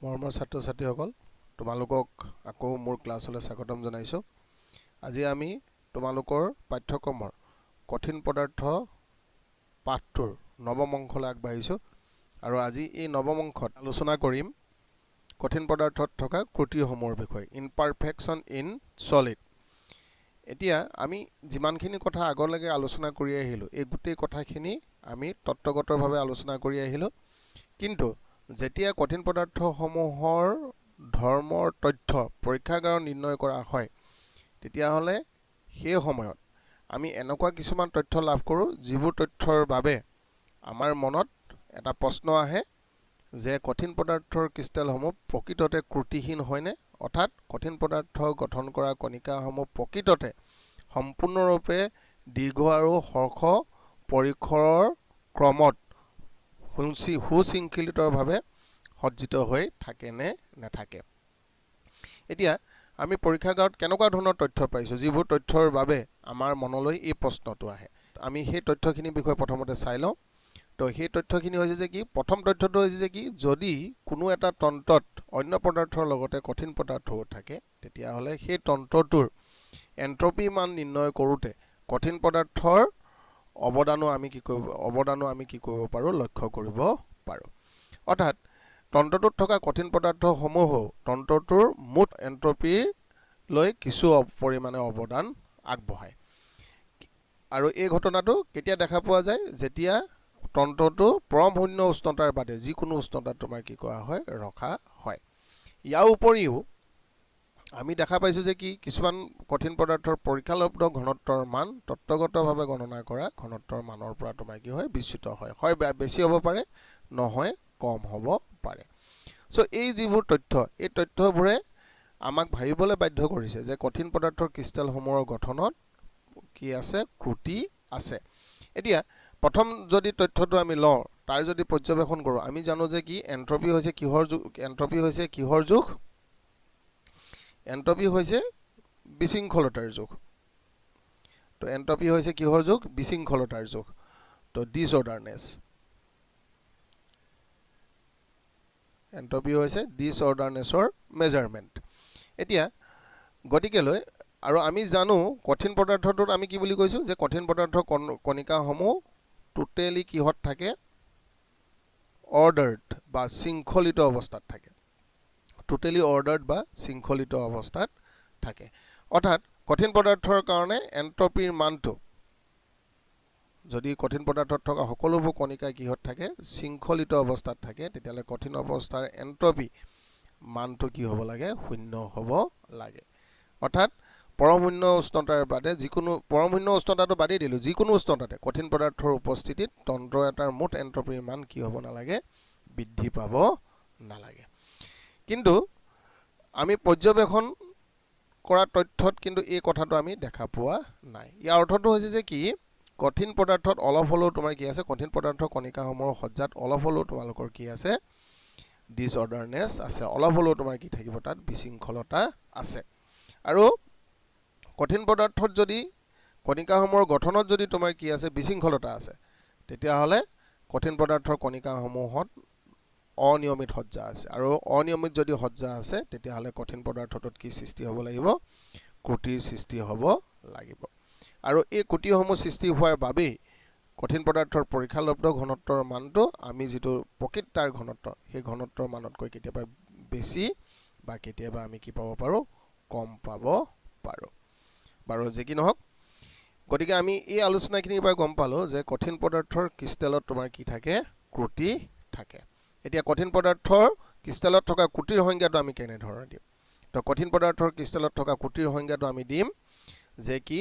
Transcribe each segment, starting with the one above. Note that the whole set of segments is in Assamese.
মৰমৰ ছাত্ৰ ছাত্ৰীসকল তোমালোকক আকৌ মোৰ ক্লাছলৈ স্বাগতম জনাইছোঁ। আজি আমি তোমালোকৰ পাঠ্যক্ৰমৰ কঠিন পদাৰ্থ পাঠটোৰ নৱম অংশলৈ আগবাঢ়িছোঁ আৰু আজি এই নৱম অংশত আলোচনা কৰিম কঠিন পদাৰ্থত থকা ত্ৰুটিসমূহৰ বিষয়ে, ইমপাৰফেকশ্যন ইন সলিড। এতিয়া আমি যিমানখিনি কথা আগলৈকে আলোচনা কৰি আহিলোঁ, এই গোটেই কথাখিনি আমি তত্ত্বগতভাৱে আলোচনা কৰি আহিলোঁ, কিন্তু যেতিয়া কঠিন পদাৰ্থসমূহৰ ধৰ্মৰ তথ্য পৰীক্ষাগাৰত নিৰ্ণয় কৰা হয়, তেতিয়াহ'লে সেই সময়ত আমি এনেকুৱা কিছুমান তথ্য লাভ কৰোঁ যিবোৰ তথ্যৰ বাবে আমাৰ মনত এটা প্ৰশ্ন আহে যে কঠিন পদাৰ্থৰ ক্ৰিষ্টেলসমূহ প্ৰকৃততে ত্ৰুটিহীন হয়নে, অৰ্থাৎ কঠিন পদাৰ্থ গঠন কৰা কণিকাসমূহ প্ৰকৃততে সম্পূৰ্ণৰূপে দীৰ্ঘ আৰু হৰ্ষ পৰিসৰৰ ক্ৰমত সুশৃংখলিতভাৱে সজ্জিত হৈ থাকে নে নাথাকে। এতিয়া আমি পৰীক্ষাগাৰত কেনেকুৱা ধৰণৰ তথ্য পাইছোঁ যিবোৰ তথ্যৰ বাবে আমাৰ মনলৈ এই প্ৰশ্নটো আহে। আমি সেই তথ্যখিনিৰ বিষয়ে প্ৰথমতে চাই লওঁ। তো সেই তথ্যখিনি হৈছে যে কি, প্ৰথম তথ্যটো হৈছে যে কি, যদি কোনো এটা তন্ত্ৰত অন্য পদাৰ্থৰ লগতে কঠিন পদাৰ্থও থাকে, তেতিয়াহ'লে সেই তন্ত্ৰটোৰ এন্ট্ৰপি মান নিৰ্ণয় কৰোঁতে কঠিন পদাৰ্থৰ অৱদানো আমি কি কৰিব পাৰোঁ, লক্ষ্য কৰিব পাৰোঁ। অৰ্থাৎ তন্ত্ৰটোত থকা কঠিন পদাৰ্থসমূহেও তন্ত্ৰটোৰ মুঠ এন্ট্ৰপিলৈ কিছু পৰিমাণে অৱদান আগবঢ়ায়। আৰু এই ঘটনাটো কেতিয়া দেখা পোৱা যায়, যেতিয়া তন্ত্ৰটো পৰম শূন্য উষ্ণতাৰ বাদে যিকোনো উষ্ণতাত তোমাৰ কি কৰা হয়, ৰখা হয়। ইয়াৰ উপৰিও আমি দেখা পাইছোঁ যে কি, কিছুমান কঠিন পদাৰ্থৰ পৰীক্ষালব্ধ ঘনত্বৰ মান তত্ত্বগতভাৱে গণনা কৰা ঘনত্বৰ মানৰ পৰা তোমাৰ কি হয়, বিচ্যুত হয়। হয় বেছি হ'ব পাৰে, নহয় কম হ'ব পাৰে। চ' এই যিবোৰ তথ্য, এই তথ্যবোৰে আমাক ভাবিবলৈ বাধ্য কৰিছে যে কঠিন পদাৰ্থৰ ক্ৰিষ্টেলসমূহৰ গঠনত কি আছে, ত্ৰুটি আছে। এতিয়া প্ৰথম যদি তথ্যটো আমি লওঁ, তাৰ যদি পৰ্যবেক্ষণ কৰোঁ, আমি জানো যে কি, এন্ট্ৰপি হৈছে কিহৰ যুগ, এন্ট্ৰপি হৈছে বিশৃংখলতাৰ যুগ। তো এন্ট্ৰপি হৈছে কিহৰ যুগ, বিশৃংখলতাৰ যুগ। তো ডিসঅৰ্ডাৰনেছ, এন্ট্ৰপি হৈছে ডিসঅৰ্ডাৰনেছৰ মেজাৰমেণ্ট। এতিয়া গতিকেলৈ আৰু আমি জানো কঠিন পদাৰ্থটোত আমি কি বুলি কৈছোঁ যে কঠিন পদাৰ্থৰ কণিকাসমূহ টোটেলি কিহত থাকে, অৰ্ডাৰ্ড বা শৃংখলিত অৱস্থাত থাকে। টোটেলি অৰ্ডাৰ্ড বা শৃংখলিত অৱস্থাত থাকে। অৰ্থাৎ কঠিন পদাৰ্থৰ কাৰণে এন্ট্ৰপিৰ মানটো, যদি কঠিন পদাৰ্থত থকা সকলোবোৰ কণিকা কিহত থাকে, শৃংখলিত অৱস্থাত থাকে, তেতিয়াহ'লে কঠিন অৱস্থাৰ এন্ট্ৰপি মানটো কি হ'ব লাগে, শূন্য হ'ব লাগে। অৰ্থাৎ পৰম শূন্য উষ্ণতাৰ বাদে পৰম শূন্য উষ্ণতাটো বাদেই দিলোঁ, যিকোনো উষ্ণতাতে কঠিন পদাৰ্থৰ উপস্থিতিত তন্ত্ৰ এটাৰ মুঠ এন্ট্ৰপিৰ মান কি হ'ব নালাগে, বৃদ্ধি পাব নালাগে। কিন্তু আমি পৰ্যবেক্ষণ কৰা তথ্যত কিন্তু এই কথাটো আমি দেখা পোৱা নাই। ইয়াৰ অৰ্থটো হৈছে যে কি, কঠিন পদাৰ্থত অলপ হ'লেও তোমাৰ কি আছে, কঠিন পদাৰ্থৰ কণিকাসমূহৰ সজ্জাত অলপ হ'লেও তোমালোকৰ কি আছে, ডিসঅৰ্ডাৰনেছ আছে, অলপ হ'লেও তোমাৰ কি থাকিব, তাত বিশৃংখলতা আছে। আৰু কঠিন পদাৰ্থত যদি কণিকাসমূহৰ গঠনত যদি তোমাৰ কি আছে, বিশৃংখলতা আছে, তেতিয়াহ'লে কঠিন পদাৰ্থৰ কণিকাসমূহত অনিয়মিত সজ্জা আছে। আৰু অনিয়মিত যদি সজ্জা আছে, তেতিয়াহ'লে কঠিন পদাৰ্থটোত কি সৃষ্টি হ'ব লাগিব, ত্ৰুটিৰ সৃষ্টি হ'ব লাগিব। আৰু এই ত্ৰুটিসমূহ সৃষ্টি হোৱাৰ বাবেই কঠিন পদাৰ্থৰ পৰীক্ষালব্ধ ঘনত্বৰ মানটো আমি যিটো প্ৰকৃত তাৰ ঘনত্ব, সেই ঘনত্বৰ মানতকৈ কেতিয়াবা বেছি বা কেতিয়াবা আমি কি পাব পাৰোঁ, কম পাব পাৰোঁ। বাৰু যি কি নহওক, গতিকে আমি এই আলোচনাখিনিৰ পৰা গম পালোঁ যে কঠিন পদাৰ্থৰ ক্ৰিষ্টেলত তোমাৰ কি থাকে, ত্ৰুটি থাকে। এতিয়া কঠিন পদাৰ্থৰ ক্ৰিষ্টেলত থকা ত্ৰুটিৰ সংজ্ঞাটো আমি কেনেধৰণে দিম? তো কঠিন পদাৰ্থৰ ক্ৰিষ্টেলত থকা ত্ৰুটিৰ সংজ্ঞাটো আমি দিম যে কি,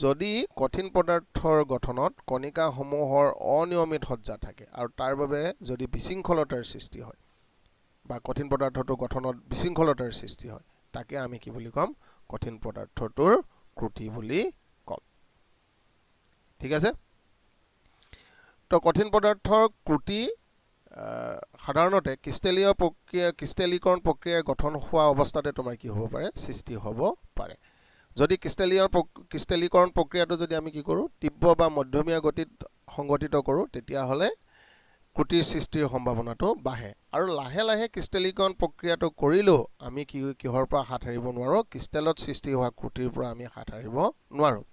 যদি কঠিন পদাৰ্থৰ গঠনত কণিকাসমূহৰ অনিয়মিত সজ্জা থাকে আৰু তাৰ বাবে যদি বিশৃংখলতাৰ সৃষ্টি হয় বা কঠিন পদাৰ্থটোৰ গঠনত বিশৃংখলতাৰ সৃষ্টি হয়, তাকে আমি কি বুলি ক'ম, কঠিন পদাৰ্থটোৰ ত্ৰুটি বুলি ক'ম। ঠিক আছে? তো কঠিন পদাৰ্থৰ ত্ৰুটি সাধাৰণতে ক্ৰিষ্টেলীকৰণ প্ৰক্ৰিয়াৰ গঠন হোৱা অৱস্থাতে তোমাৰ কি হ'ব পাৰে, সৃষ্টি হ'ব পাৰে। যদি ক্ৰিষ্টেলীকৰণ প্ৰক্ৰিয়াটো যদি আমি কি কৰোঁ, তীব্ৰ বা মধ্যমীয়া গতিত সংঘটিত কৰোঁ, তেতিয়াহ'লে ত্ৰুটিৰ সৃষ্টিৰ সম্ভাৱনাটো বাঢ়ে আৰু লাহে লাহে ক্ৰিষ্টেলীকৰণ প্ৰক্ৰিয়াটো কৰিলেও আমি কিহৰ পৰা হাত সাৰিব নোৱাৰোঁ ক্ৰিষ্টেলত সৃষ্টি হোৱা ত্ৰুটিৰ পৰা আমি হাত সাৰিব নোৱাৰোঁ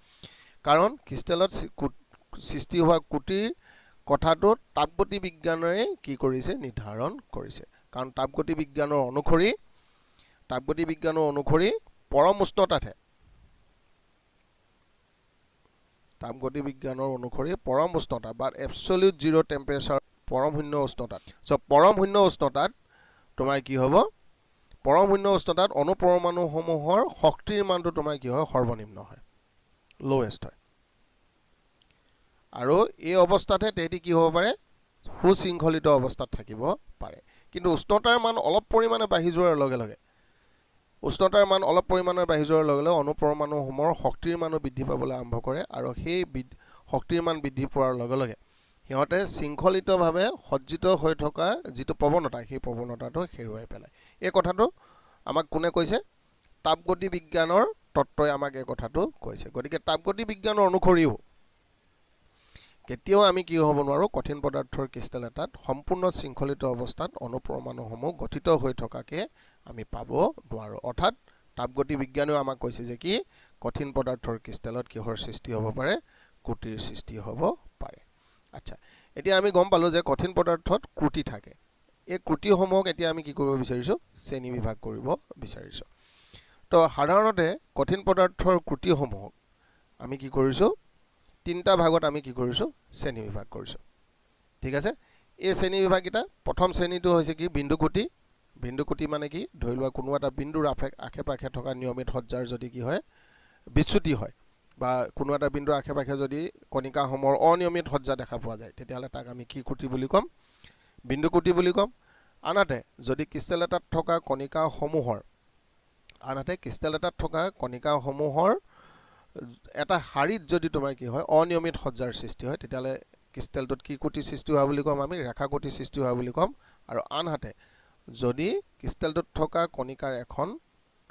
কাৰণ ক্ৰিষ্টেলত সৃষ্টি হোৱা ত্ৰুটিৰ কথাটো তাপগতি বিজ্ঞানৰে কি কৰিছে নিৰ্ধাৰণ কৰিছে কাৰণ তাপগতি বিজ্ঞানৰ অনুসৰি পৰম উষ্ণতাতহে তাপগতি বিজ্ঞানৰ অনুসৰি পৰম উষ্ণতা বা এবছলিউট জিৰ' টেম্পাৰেচাৰ পৰম শূন্য উষ্ণতাত পৰম শূন্য উষ্ণতাত তোমাৰ কি হ'ব পৰম শূন্য উষ্ণতাত অণুপৰমাণুসমূহৰ শক্তিৰ মানটো তোমাৰ কি হয় সৰ্বনিম্ন হয় লোৱেষ্ট হয় আৰু এই অৱস্থাতে তেহেঁতি কি হ'ব পাৰে সুশৃংখলিত অৱস্থাত থাকিব পাৰে কিন্তু উষ্ণতাৰ মান অলপ পৰিমাণে বাঢ়ি যোৱাৰ লগে লগে অণুপৰমাণুসমূহৰ শক্তিৰ মানো বৃদ্ধি পাবলৈ আৰম্ভ কৰে আৰু সেই শক্তিৰ মান বৃদ্ধি পোৱাৰ লগে লগে সিহঁতে শৃংখলিতভাৱে সজ্জিত হৈ থকা যিটো প্ৰৱণতা সেই প্ৰৱণতাটো হেৰুৱাই পেলায় এই কথাটো আমাক কোনে কৈছে তাপগতি বিজ্ঞানৰ তত্ত্বই আমাক এই কথাটো কৈছে গতিকে তাপগতি বিজ্ঞানৰ অনুসৰিও কেতিয়াও আমি কি হ'ব নোৱাৰোঁ কঠিন পদাৰ্থৰ ক্ৰিষ্টেল এটাত সম্পূৰ্ণ শৃংখলিত অৱস্থাত অণুপৰমাণুসমূহ গঠিত হৈ থকাকে আমি পাব নোৱাৰোঁ অৰ্থাৎ তাপগতি বিজ্ঞানেও আমাক কৈছে যে কি কঠিন পদাৰ্থৰ ক্ৰিষ্টেলত কিহৰ সৃষ্টি হ'ব পাৰে ত্ৰুটিৰ সৃষ্টি হ'ব পাৰে আচ্ছা এতিয়া আমি গম পালোঁ যে কঠিন পদাৰ্থত ত্ৰুটি থাকে এই ত্ৰুটিসমূহক এতিয়া আমি কি কৰিব বিচাৰিছোঁ শ্ৰেণী বিভাগ কৰিব বিচাৰিছোঁ তো সাধাৰণতে কঠিন পদাৰ্থৰ ত্ৰুটিসমূহক আমি কি কৰিছোঁ তিনিটা ভাগত আমি কি কৰিছোঁ শ্ৰেণী বিভাগ কৰিছোঁ ঠিক আছে এই শ্ৰেণী বিভাগকেইটা প্ৰথম শ্ৰেণীটো হৈছে কি বিন্দু কুটি মানে কি ধৰি লোৱা কোনো এটা বিন্দুৰ আশে পাশে থকা নিয়মিত সজ্জাৰ যদি কি হয় বিচ্যুতি হয় বা কোনো এটা বিন্দুৰ আশে পাশে যদি কণিকাসমূহৰ অনিয়মিত সজ্জা দেখা পোৱা যায় তেতিয়াহ'লে তাক আমি কি কুটি বুলি ক'ম বিন্দু কুটি বুলি ক'ম আনহাতে যদি ক্ৰিষ্টেল এটাত থকা কণিকাসমূহৰ এটা শাৰীত যদি তোমাৰ কি হয় অনিয়মিত সজ্জাৰ সৃষ্টি হয় তেতিয়াহ'লে ক্ৰিষ্টেলটোত কি কুটি সৃষ্টি হোৱা বুলি ক'ম আমি ৰেখা কুটি সৃষ্টি হোৱা বুলি ক'ম আৰু আনহাতে যদি ক্ৰিষ্টেলটোত থকা কণিকাৰ এখন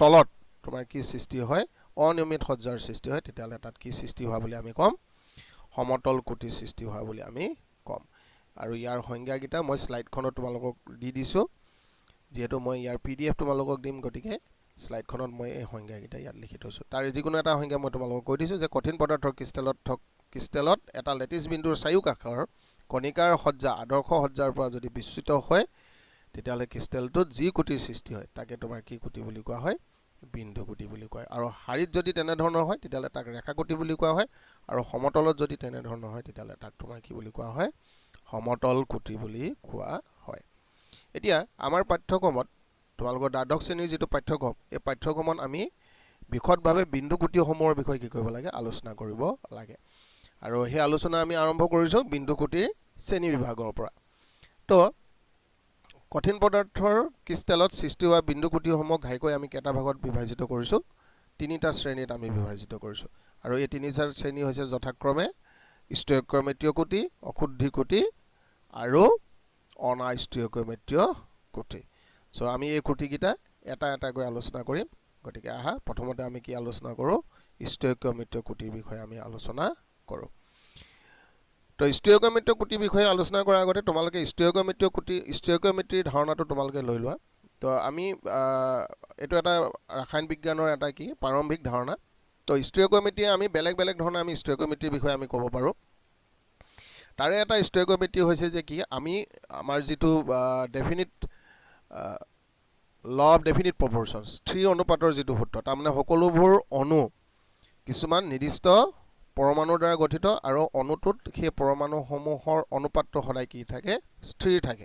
তলত তোমাৰ কি সৃষ্টি হয় অনিয়মিত সজ্জাৰ সৃষ্টি হয় তেতিয়াহ'লে তাত কি সৃষ্টি হোৱা বুলি আমি ক'ম সমতল কুটি সৃষ্টি হোৱা বুলি আমি ক'ম আৰু ইয়াৰ সংজ্ঞাকেইটা মই শ্লাইডখনত তোমালোকক দি দিছোঁ যিহেতু মই ইয়াৰ PDF তোমালোকক দিম গতিকে শ্লাইডখনত মই এই সংজ্ঞাকেইটা ইয়াত লিখি থৈছোঁ তাৰ যিকোনো এটা সংজ্ঞা মই তোমালোকক কৈ দিছোঁ যে কঠিন পদাৰ্থৰ ক্ৰিষ্টেলত এটা লেটিছ বিন্দুৰ চাৰিওকাষৰ কণিকাৰ সজ্জা আদৰ্শ সজ্জাৰ পৰা যদি বিচ্যুত হয় তেতিয়াহ'লে ক্ৰিষ্টেলটোত যি কুটিৰ সৃষ্টি হয় তাকে তোমাৰ কি কুটি বুলি কোৱা হয় বিন্দু কুটি বুলি কয় আৰু শাৰীত যদি তেনেধৰণৰ হয় তেতিয়াহ'লে তাক ৰেখা কুটি বুলি কোৱা হয় আৰু সমতলত যদি তেনেধৰণৰ হয় তেতিয়াহ'লে তাক তোমাৰ কি বুলি কোৱা হয় সমতল কুটি বুলি কোৱা হয় এতিয়া আমাৰ পাঠ্যক্ৰমত তোমালোকৰ দ্বাদশ শ্ৰেণীৰ যিটো পাঠ্যক্ৰম এই পাঠ্যক্ৰমত আমি বিশদভাৱে বিন্দু কুটিসমূহৰ বিষয়ে কি কৰিব লাগে আলোচনা কৰিব লাগে আৰু সেই আলোচনা আমি আৰম্ভ কৰিছোঁ বিন্দু কুটিৰ শ্ৰেণী বিভাগৰ পৰা তো কঠিন পদাৰ্থৰ ক্ৰিষ্টেলত সৃষ্টি হোৱা বিন্দু কুটিসমূহক ঘাইকৈ আমি কেইটা ভাগত বিভাজিত কৰিছোঁ তিনিটা শ্ৰেণীত আমি বিভাজিত কৰিছোঁ আৰু এই তিনিটা শ্ৰেণী হৈছে যথাক্ৰমে ষ্টয়কিঅমেট্ৰীয় কুটি অশুদ্ধি কুটি আৰু অনাষ্টয়কিঅমেট্ৰীয় কুটি সো আমি এই কুটিকেইটা এটা এটাকৈ আলোচনা কৰিম গতিকে আহা প্ৰথমতে আমি কি আলোচনা কৰোঁ ষ্টয়কিঅমেট্ৰীয় কুটিৰ বিষয়ে আমি আলোচনা কৰোঁ তো ষ্টয়কিঅমেট্ৰীয় কুটিৰ বিষয়ে আলোচনা কৰাৰ আগতে তোমালোকে ষ্টয়কিঅমেট্ৰীৰ ধাৰণাটো তোমালোকে লৈ লোৱা তো আমি এইটো এটা ৰাসায়ন বিজ্ঞানৰ এটা কি প্ৰাৰম্ভিক ধাৰণা তো ষ্টয়কিঅমেট্ৰী আমি বেলেগ ধৰণে আমি ষ্টয়কিঅমেট্ৰীৰ বিষয়ে আমি ক'ব পাৰোঁ তাৰে এটা ষ্টয়কিঅমেট্ৰী হৈছে যে কি আমি আমাৰ যিটো ডেফিনিট ল অফ ডেফিনিট প্ৰপৰশ্যনছ 3 অনুপাতৰ যিটো সূত্ৰ তাৰমানে সকলোবোৰ অণু কিছুমান নিৰ্দিষ্ট পৰমাণুৰ দ্বাৰা গঠিত আৰু অণুটোত সেই পৰমাণুসমূহৰ অনুপাতটো সদায় কি থাকে স্থিৰ থাকে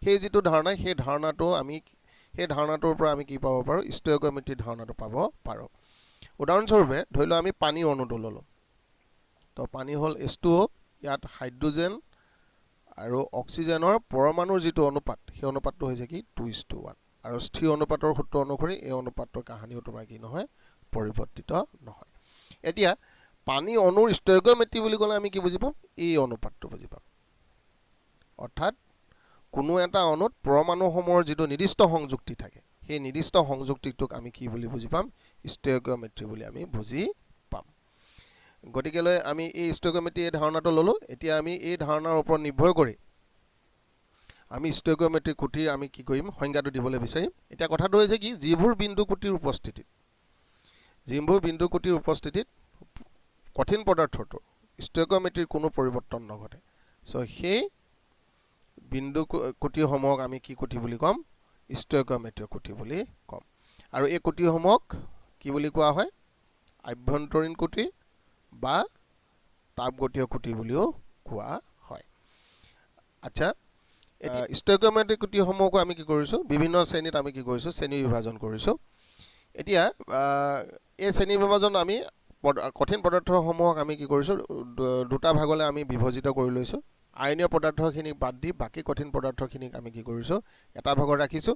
সেই যিটো ধাৰণা সেই ধাৰণাটোৰ পৰা আমি কি পাব পাৰোঁ ষ্টয়কিঅমেট্ৰীৰ ধাৰণাটো পাব পাৰোঁ উদাহৰণস্বৰূপে ধৰি লওঁ আমি পানী অণুটো ল'লোঁ তো পানী হ'ল H2O ইয়াত হাইড্ৰজেন আৰু অক্সিজেনৰ পৰমাণুৰ যিটো অনুপাত সেই অনুপাতটো হৈছে কি 2:1 আৰু স্থিৰ অনুপাতৰ সূত্ৰ অনুসৰি এই অনুপাতৰ কাহিনীও তোমাৰ কি নহয় পৰিৱৰ্তিত নহয় এতিয়া পানী অণুৰ ষ্টয়কিঅমেট্ৰী বুলি ক'লে আমি কি বুজি পাম এই অনুপাতটো বুজি পাম অৰ্থাৎ কোনো এটা অণুত পৰমাণুসমূহৰ যিটো নিৰ্দিষ্ট সংযুক্তি থাকে সেই নিৰ্দিষ্ট সংযুক্তিটোক আমি কি বুলি বুজি পাম ষ্টয়কিঅমেট্ৰী বুলি আমি বুজি পাম গতিকে আমি এই ষ্টয়কিঅমেট্ৰী এই ধাৰণাটো ল'লোঁ এতিয়া আমি এই ধাৰণাৰ ওপৰত নিৰ্ভৰ কৰি আমি ষ্টেগিওমেট্ৰিক কুটিৰ আমি কি কৰিম সংজ্ঞাটো দিবলৈ বিচাৰিম এতিয়া কথাটো হৈছে কি যিবোৰ বিন্দু কুটিৰ উপস্থিতিত কঠিন পদাৰ্থটো ষ্টেগিওমেট্ৰিৰ কোনো পৰিৱৰ্তন নঘটে সো সেই বিন্দু কুটিসমূহক আমি কি কুটি বুলি ক'ম ষ্টেগিওমেট্ৰিক কুটি বুলি ক'ম আৰু এই কুটিসমূহক কি বুলি কোৱা হয় আভ্যন্তৰীণ কুটি বা তাপগতীয় কুটি বুলিও কোৱা হয় আচ্ছা ষ্টেগিওমেট্ৰিক কুটিসমূহক আমি কি কৰিছো বিভিন্ন শ্ৰেণীত আমি কি কৰিছো শ্ৰেণী বিভাজন কৰিছো এতিয়া এই শ্ৰেণী বিভাজন আমি কঠিন পদাৰ্থসমূহক আমি কি কৰিছো দুটা ভাগলৈ আমি বিভাজিত কৰি লৈছো আয়নীয় পদাৰ্থখিনি বাদ দি বাকি কঠিন পদাৰ্থখিনিক আমি কি কৰিছো এটা ভাগত ৰাখিছো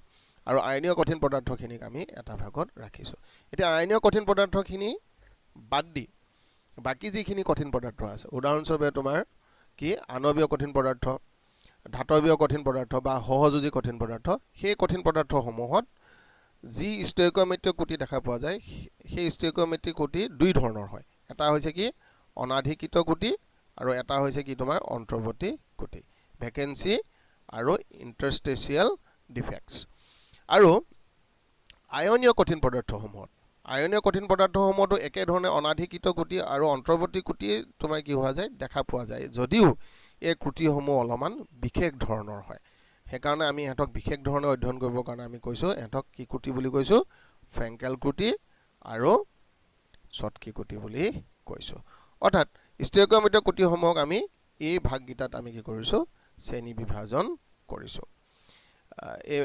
আৰু আয়নীয় কঠিন পদাৰ্থখিনিক আমি এটা ভাগত ৰাখিছো এতিয়া আয়নীয় কঠিন পদাৰ্থখিনি বাদ দি বাকি যিখিনি কঠিন পদাৰ্থ আছে উদাহৰণস্বৰূপে তোমাৰ কি আণৱীয় কঠিন পদাৰ্থ ধাতৱীয় কঠিন পদাৰ্থ বা সহযোজী কঠিন পদাৰ্থ সেই কঠিন পদাৰ্থসমূহত যি ষ্টেগিওমেট্ৰিক কুটি দেখা পোৱা যায় সেই ষ্টেগিওমেট্ৰিক কুটি দুই ধৰণৰ হয় এটা হৈছে কি অনাধিকিত কুটি আৰু এটা হৈছে কি তোমাৰ অন্তৰ্বৰ্তী কুটি ভেকেন্সি আৰু ইন্টাৰষ্টেচিয়েল ডিফেক্টছ আৰু আয়নীয় কঠিন পদাৰ্থসমূহতো একে ধৰণে অনাধিকিত কুটি আৰু অন্তৰ্বৰ্তী কুটি তোমাৰ কি হোৱা যায় দেখা পোৱা যায় যদিও এই কুটিসমূহ অলপমান বিশেষ ধৰণৰ হয় সেইকাৰণে আমি এহঁতক বিশেষ ধৰণে অধ্যয়ন কৰিবৰ কাৰণে আমি কৈছো এহঁতক কি কুটি বুলি কৈছো ফ্ৰেংকেল কুটি আৰু চটকি কুটি বুলি কৈছো অৰ্থাৎ ষ্টেগিওমেট্ৰিক কুটিসমূহক আমি এই ভাগকেইটাত আমি কি কৰিছো শ্ৰেণী বিভাজন কৰিছো এই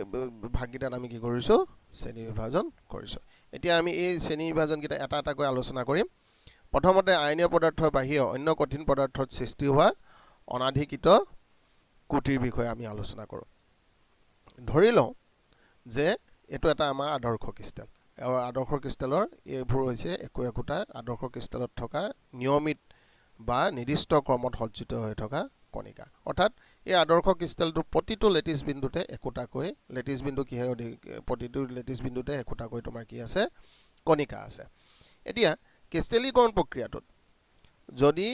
ভাগকেইটাত আমি কি কৰিছো শ্ৰেণী বিভাজন কৰিছো এতিয়া আমি এই শ্ৰেণী বিভাজনকেইটা এটা এটাকৈ আলোচনা কৰিম প্ৰথমতে আয়নীয় পদাৰ্থৰ বাহিৰে অন্য কঠিন পদাৰ্থত সৃষ্টি হোৱা অনাধিকিত কুটিৰ বিষয়ে আমি আলোচনা কৰোঁ ধৰি লওঁ যে এটো এটা আমাৰ আদৰ্শ ক্ৰিষ্টেল আৰু আদৰ্শ ক্ৰিষ্টেলৰ এইবোৰ হৈছে একোটা আদৰ্শ ক্ৰিষ্টেলত থকা নিয়মিত বা নিৰ্দিষ্ট ক্ৰমত সজ্জিত হৈ থকা কণিকা অৰ্থাৎ এই আদৰ্শ ক্ৰিষ্টেলটো প্ৰতিটো লেটিছ বিন্দুতে একোটাকৈ লেটিছ বিন্দু কি হয় প্ৰতিটো লেটিছ বিন্দুতে একোটাকৈ তোমাৰ কি আছে কণিকা আছে এতিয়া ক্ৰিষ্টেলীকৰণ প্ৰক্ৰিয়াটোত যদি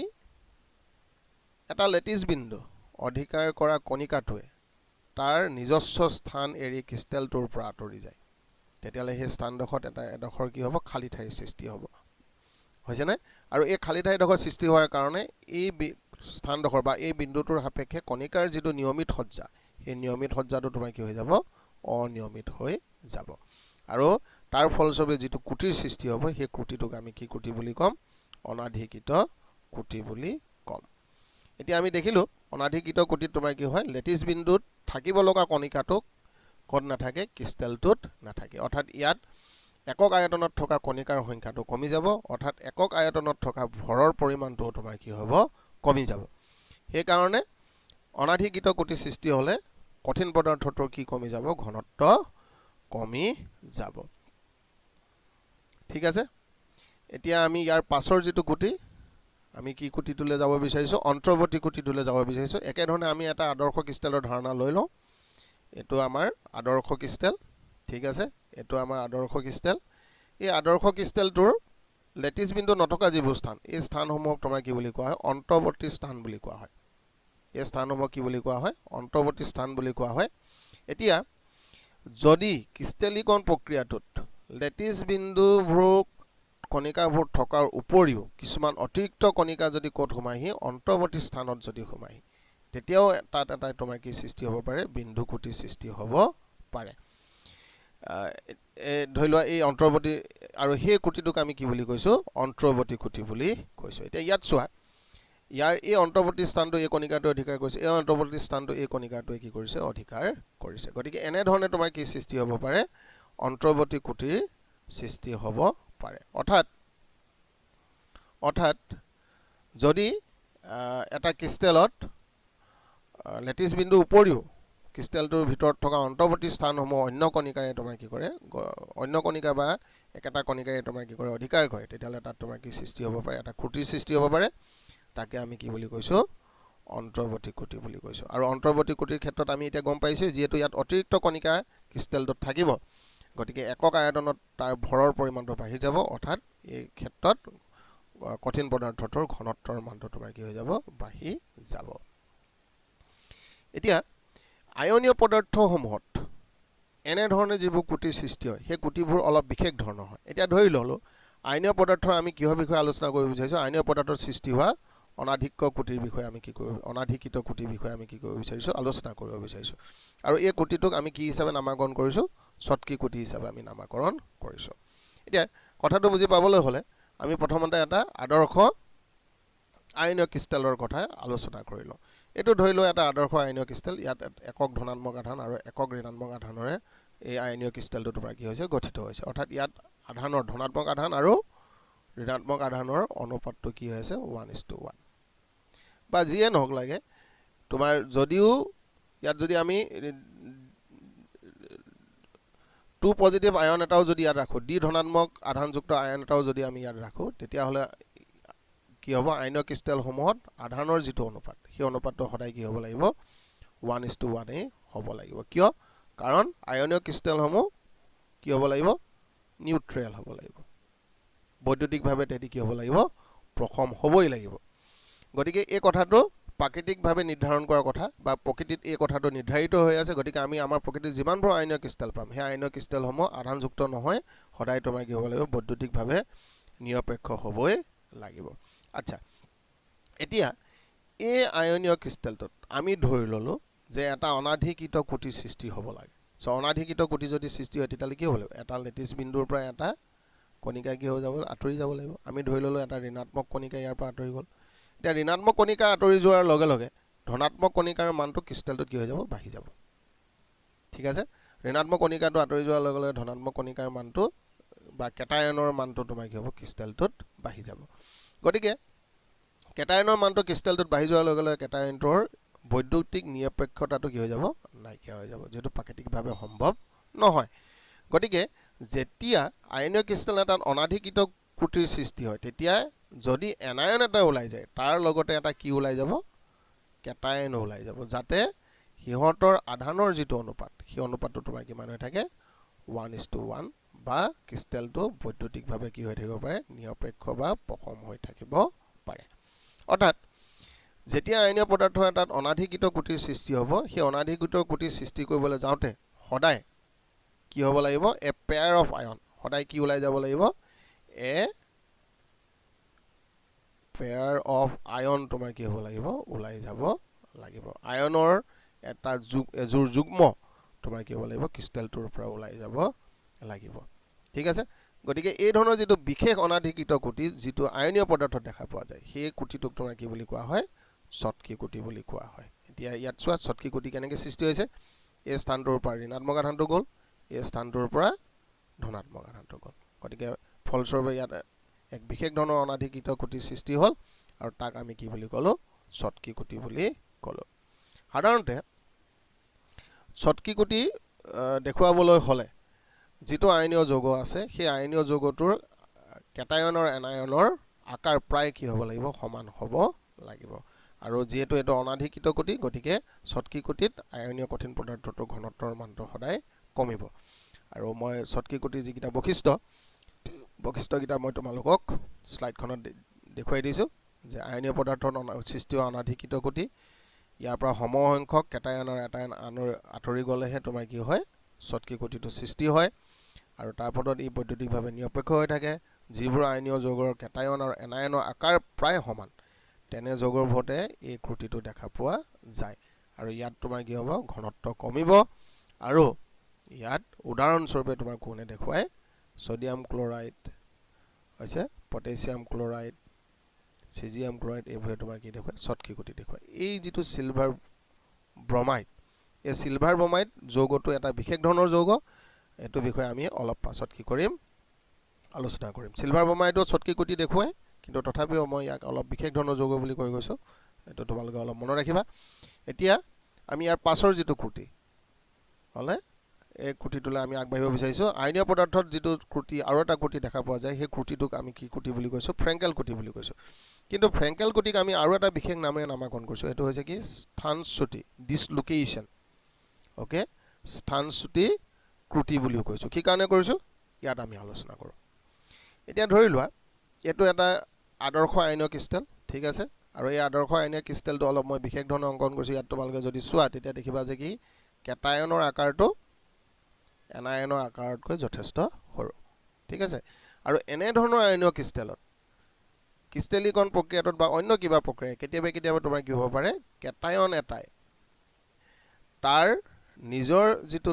এটা লেটিছ বিন্দু অধিকাৰ কৰা কণিকাটোৱে তাৰ নিজস্ব স্থান এৰি ক্ৰিষ্টেলটোৰ পৰা আঁতৰি যায় তেতিয়ালে সেই স্থানডোখৰত এটা এডোখৰ কি হ'ব খালী ঠাইৰ সৃষ্টি হ'ব হৈছে না আৰু এই খালী ঠাইডোখৰ সৃষ্টি হোৱাৰ কাৰণে এই স্থানডোখৰ বা এই বিন্দুটোৰ সাপেক্ষে কণিকাৰ যিটো নিয়মিত সজ্জা সেই নিয়মিত সজ্জাটো তোমাৰ কি হৈ যাব অনিয়মিত হৈ যাব আৰু তাৰ ফলস্বৰূপে যিটো কুটিৰ সৃষ্টি হ'ব সেই কুটিটোক আমি কি কুটি বুলি ক'ম অনাধিকিত কুটি বুলি ক'ম এতিয়া আমি দেখিলো অনাধিকিত কুটিত তোমাৰ কি হয় লেটিছ বিন্দুত থাকিব লগা কণিকাটোক কত নাথাকে ক্ৰিষ্টেলটোত নাথাকে অৰ্থাৎ ইয়াত একক আয়তনত থকা কণিকাৰ সংখ্যাটো কমি যাব অৰ্থাৎ একক আয়তনত থকা ভৰৰ পৰিমাণটো তোমাৰ কি হ'ব কমি যাব সেই কাৰণে অনাধিকিত কুটি সৃষ্টি হলে কঠিন পদাৰ্থটোৰ কি কমি যাব ঘনত্ব কমি যাব ঠিক আছে এতিয়া আমি ইয়াৰ পাছৰ যিটো কুটি আমি কি কুটিটোলে যাব বিচাৰিছো অন্তৰ্বৰ্তী কুটিটোলে যাব বিচাৰিছো একে ধৰণে আমি এটা আদৰ্শ ক্ৰিষ্টেলৰ ধাৰণা লৈ লওঁ এটো আমাৰ আদৰ্শ ক্ৰিষ্টেল ঠিক আছে এটো আমাৰ আদৰ্শ ক্ৰিষ্টেল এই আদৰ্শ ক্ৰিষ্টেলটোৰ লেটিছ বিন্দু নথকা যিবোৰ স্থান এই স্থানসমূহক তোমাৰ কি বুলি কোৱা হয় অন্তৰ্বৰ্তী স্থান বুলি কোৱা হয় এই স্থানসমূহক কি বুলি কোৱা হয় অন্তৰ্বৰ্তী স্থান বুলি কোৱা হয় এতিয়া যদি ক্ৰিষ্টেলীকৰণ প্ৰক্ৰিয়াটোত লেটিছ বিন্দুবোৰ কণিকাবোৰ থকাৰ উপৰিও কিছুমান অতিৰিক্ত কণিকা যদি কোট সোমাইহি অন্তৰ্বৰ্তী স্থানত যদি সোমাইহি তেতিয়াও তাত এটা তোমাৰ কি সৃষ্টি হ'ব পাৰে বিন্দু কুটি সৃষ্টি হ'ব পাৰে ধৰি লোৱা এই অন্তৰ্বৰ্তী আৰু সেই কুটিটোক আমি কি বুলি কৈছো অন্তৰ্বৰ্তী কুটি বুলি কৈছো এতিয়া ইয়াত চোৱা ইয়াৰ এই অন্তৰ্বৰ্তী স্থানটো এই কণিকাটো অধিকাৰ কৰিছে এই অন্তৰ্বৰ্তী স্থানটো এই কণিকাটোৱে কি কৰিছে অধিকাৰ কৰিছে গতিকে এনে ধৰণে তোমাৰ কি সৃষ্টি হ'ব পাৰে অন্তৰ্বৰ্তী কুটিৰ সৃষ্টি হ'ব পাৰে অৰ্থাৎ যদি এটা ক্ৰিষ্টেলত লেটিছ বিন্দু উপৰিও ক্ৰিষ্টেলটোৰ ভিতৰত থকা অন্তৰ্বৰ্তী স্থানসমূহ অন্য কণিকাৰে তোমাৰ কি কৰে অন্য কণিকা বা একেটা কণিকাৰে তোমাৰ কি কৰে অধিকাৰ কৰে তেতিয়ালে তাত তোমাৰ কি সৃষ্টি হ'ব পাৰে এটা কুটিৰ সৃষ্টি হ'ব পাৰে তাকে আমি কি বুলি কৈছো অন্তৰ্বৰ্তী কুটি বুলি কৈছো আৰু অন্তৰ্বৰ্তী কুটিৰ ক্ষেত্ৰত আমি এতিয়া গম পাইছো যেহেতু ইয়াত অতিৰিক্ত কণিকা ক্ৰিষ্টেলটোত থাকিব গতিকে একক আয়তনত তাৰ ভৰৰ পৰিমাণটো বাঢ়ি যাব অৰ্থাৎ এই ক্ষেত্ৰত কঠিন পদাৰ্থটোৰ ঘনত্বৰ মানটো তোমাৰ কি হৈ যাব বাঢ়ি যাব এতিয়া আয়নীয় পদাৰ্থসমূহত এনেধৰণে যিবোৰ কুটিৰ সৃষ্টি হয় সেই কুটিবোৰ অলপ বিশেষ ধৰণৰ হয় এতিয়া ধৰি ল'লোঁ আয়নীয় পদাৰ্থৰ আমি কিহৰ বিষয়ে আলোচনা কৰিব বিচাৰিছোঁ আয়নীয় পদাৰ্থৰ সৃষ্টি হোৱা অনাধিক্য কুটিৰ বিষয়ে আমি কি কৰিব অনাধিকিত কুটিৰ বিষয়ে আমি কি কৰিব বিচাৰিছোঁ আলোচনা কৰিব বিচাৰিছোঁ আৰু এই কুটিটোক আমি কি হিচাপে নামাকৰণ কৰিছোঁ ছটকি কুটি হিচাপে আমি নামাকৰণ কৰিছোঁ এতিয়া কথাটো বুজি পাবলৈ হ'লে আমি প্ৰথমতে এটা আদৰ্শ আয়নীয় ক্ৰিষ্টেলৰ কথা আলোচনা কৰি লওঁ এইটো ধৰি লওঁ এটা আদৰ্শ আয়নীয় ক্ৰিষ্টেল ইয়াত একক ধনাত্মক আধান আৰু একক ঋণাত্মক আধানৰে এই আয়নীয় ক্ৰিষ্টেলটো তোমাৰ কি হৈছে গঠিত হৈছে অৰ্থাৎ ইয়াত আধানৰ ধনাত্মক আধান আৰু ঋণাত্মক আধানৰ অনুপাতটো কি হৈছে 1:1 বা যিয়ে নহওক লাগে তোমাৰ যদিও ইয়াত যদি আমি 2 পজিটিভ আয়ন এটাও যদি ইয়াত ৰাখোঁ ডি ধনাত্মক আধানযুক্ত আয়ন এটাও যদি আমি ইয়াত ৰাখোঁ তেতিয়াহ'লে কি হ'ব আয়নীয় ক্ৰিষ্টেলসমূহত আধানৰ যিটো অনুপাত সেই অনুপাতটো সদায় কি হ'ব লাগিব 1:1 হ'ব লাগিব কিয় কাৰণ আয়নীয় ক্ৰিষ্টেলসমূহ কি হ'ব লাগিব নিউট্ৰেল হ'ব লাগিব বৈদ্যুতিকভাৱে তেতি কি হ'ব লাগিব প্ৰসম হ'বই লাগিব গতিকে এই কথাটো প্ৰাকৃতিকভাৱে নিৰ্ধাৰণ কৰাৰ কথা বা প্ৰকৃতিত এই কথাটো নিৰ্ধাৰিত হৈ আছে গতিকে আমি আমাৰ প্ৰকৃতিত যিমানবোৰ আয়নীয় ক্ৰিষ্টেল পাম সেই আয়নীয় ক্ৰিষ্টেলসমূহ আধানযুক্ত নহয় সদায় তোমাৰ কি হ'ব লাগিব বৈদ্যুতিকভাৱে নিৰপেক্ষ হ'বই লাগিব আচ্ছা এতিয়া এই আয়নীয় ক্ৰিষ্টেলটোত আমি ধৰি ল'লোঁ যে এটা অনাধিকিত কুটি সৃষ্টি হ'ব লাগে চ' অনাধিকিত কুটি যদি সৃষ্টি হয় তেতিয়াহ'লে কি হ'ব লাগিব এটা লেটিছ বিন্দুৰ পৰা এটা কণিকা কি হৈ যাব আঁতৰি যাব লাগিব আমি ধৰি ল'লোঁ এটা ঋণাত্মক কণিকা ইয়াৰ পৰা আঁতৰি গ'ল এতিয়া ঋণাত্মক কণিকা আঁতৰি যোৱাৰ লগে লগে ধনাত্মক কণিকাৰ মানটো ক্ৰিষ্টেলটোত কি হৈ যাব বাঢ়ি যাব ঠিক আছে ঋণাত্মক কণিকাটো আঁতৰি যোৱাৰ লগে লগে ধনাত্মক কণিকাৰ মানটো বা কেটায়নৰ মানটো তোমাৰ কি হ'ব ক্ৰিষ্টেলটোত বাঢ়ি যাব গতিকে কেটায়নৰ মানটো ক্ৰিষ্টেলটোত বাঢ়ি যোৱাৰ লগে লগে কেটায়নটোৰ বৈদ্যুতিক নিৰপেক্ষতাটো কি হৈ যাব নাইকিয়া হৈ যাব যেটো প্ৰাকৃতিকভাৱে সম্ভৱ নহয় গতিকে যেতিয়া আয়নীয় ক্ৰিষ্টেল এটাত অনাধিকিত কুটিৰ সৃষ্টি হয় তেতিয়া যদি এনায়ন এটা ওলাই যায় তাৰ লগতে এটা কি ওলাই যাব কেটায়ন ওলাই যাব যাতে সিহঁতৰ আধানৰ যিটো অনুপাত সেই অনুপাতটো তোমাৰ কিমান হৈ থাকে 1:1 বা ক্ৰিষ্টেলটো বৈদ্যুতিকভাৱে কি হৈ থাকিব পাৰে নিৰপেক্ষ বা প্ৰসম হৈ থাকিব পাৰে অৰ্থাৎ যেতিয়া আয়নীয় পদাৰ্থ এটাত অনাধিকিত কুটিৰ সৃষ্টি হ'ব সেই অনাধিকিত কুটিৰ সৃষ্টি কৰিবলৈ যাওঁতে সদায় কি হ'ব লাগিব এ পেয়াৰ অফ আয়ন সদায় কি ওলাই যাব লাগিব এ পেয়াৰ অফ আয়ন তোমাৰ কি হ'ব লাগিব ওলাই যাব লাগিব আয়নৰ এটা এজোৰ যুগ্ম তোমাৰ কি হ'ব লাগিব ক্ৰিষ্টেলটোৰ পৰা ওলাই যাব লাগিব ঠিক আছে গতিকে এই ধৰণৰ যেটো বিশেষ অনাধিকিত কুটি যেটো আয়নীয় পদাৰ্থত দেখা পোৱা যায় সেই কুটিটোক তোমাৰ কি বুলি কোৱা হয় ছটকি কুটি বুলি কোৱা হয় এতিয়া ইয়াত চোৱা ছটকি কুটি কেনেকৈ সৃষ্টি হৈছে এই স্থানটোৰ পৰা ঋণাত্মক আধানটো গ'ল এই স্থানটোৰ পৰা ধনাত্মক আধানটো গ'ল গতিকে ফলস্বৰূপে ইয়াত এক বিশেষ ধৰণৰ অনাধিকিত কুটি সৃষ্টি হ'ল আৰু তাক আমি কি বুলি ক'লো ছটকি কুটি বুলি ক'লো সাধাৰণতে ছটকি কুটি দেখুৱাবলৈ হ'লে যেটো আয়নীয় যৌগ আছে সেই আয়নীয় যৌগটোৰ কেটায়নৰ এনায়নৰ আকাৰ প্ৰায় কি হ'ব লাগিব সমান হ'ব লাগিব আৰু যেহেতু এটো অনাধিকিত কুটি গতিকে ছটকি কুটিত আয়নীয় কঠিন পদাৰ্থটোৰ ঘনত্বৰ মানটো সদায় কমিব আৰু মই ছটকি কুটি যিকিটা বৈশিষ্ট্যকিটা মই তোমালোকক স্লাইডখনত দেখুৱাই দিছো যে আয়নীয় পদাৰ্থৰ সৃষ্টি হোৱা অনাধিকিত কুটি ইয়াৰ পৰা সমসংখ্যক কেটায়নৰ এটায়ন আনৰ আঁতৰি গ'লেহে তোমাৰ কি হয় ছটকি কুটিটো সৃষ্টি হয় আৰু তাৰ ফলত ই বৈদ্যুতিকভাৱে নিৰপেক্ষ হৈ থাকে যিবোৰ আয়নীয় যৌগৰ কেটায়ন আৰু এনায়নৰ আকাৰ প্ৰায় সমান তেনে যৌগৰবোৰতে এই কুটিটো দেখা পোৱা যায় আৰু ইয়াত তোমাৰ কি হ'ব ঘনত্ব কমিব আৰু ইয়াত উদাহৰণস্বৰূপে তোমাৰ কোনে দেখুৱায় সোডিয়াম ক্লোৰাইড হৈছে পটাছিয়াম ক্লোৰাইড সিজিয়াম ক্লোৰাইড এইবোৰে তোমাৰ কি দেখুৱায় ছটকি কুটি দেখুৱায় এই যেটো সিলভাৰ ব্ৰমাইড এই সিলভাৰ ব্ৰমাইড যৌগটো এটা বিশেষ ধৰণৰ যৌগ এটো বিষয়ে আমি অলপ পাছত কি কৰিম আলোচনা কৰিম সিলভাৰ ব্ৰমাইডত ছটকি কুটি দেখুৱায় কিন্তু তথাপিও মই ইয়াক অলপ বিশেষ ধৰণৰ যৌগ বুলি কৈ গৈছো এটো তোমালোকে অলপ মনত ৰাখিবা এতিয়া আমি ইয়াৰ পাছৰ যেটো কুটি হলে এই কুটিটোলে আমি আগবাঢ়িব বিচাৰিছো আয়নীয় পদাৰ্থত যেটো কুটি আৰু এটা কুটি দেখা পোৱা যায় সেই কুটিটোক আমি কি কুটি বুলি কৈছো ফ্ৰেঙ্কেল কুটি বুলি কৈছো কিন্তু ফ্ৰেঙ্কেল কুটিক আমি আৰু এটা বিশেষ নামেৰে নামকৰণ কৰিছো এটো হৈছে কি স্থানচ্যুতি ডিসলোকেশন ওকে স্থানচ্যুতি কুটি বুলি কৈছো কি কাৰণে কৰিছো ইয়াত আমি আলোচনা কৰো এতিয়া ধৰি লোৱা এটো এটা আদৰ্শ আয়নীয় ক্ৰিষ্টেল ঠিক আছে আৰু এই আদৰ্শ আয়নীয় ক্ৰিষ্টেলটো অলপ মই বিশেষ ধৰণে অংকন কৰিছো ইয়াত তোমালোকে যদি চোৱা তেতিয়া দেখিবা যে কি কেটায়নৰ আকাৰটো এনায়নৰ আকাৰতকৈ যথেষ্ট সৰু ঠিক আছে আৰু এনে ধৰণৰ আয়নীয় ক্ৰিষ্টেলত ক্ৰিষ্টেলীকৰণ প্ৰক্ৰিয়াটোত বা অন্য কিবা প্ৰক্ৰিয়া কেতিয়াবা তোমাৰ কি হ'ব পাৰে কেটায়ন এটাই তাৰ নিজৰ যিটো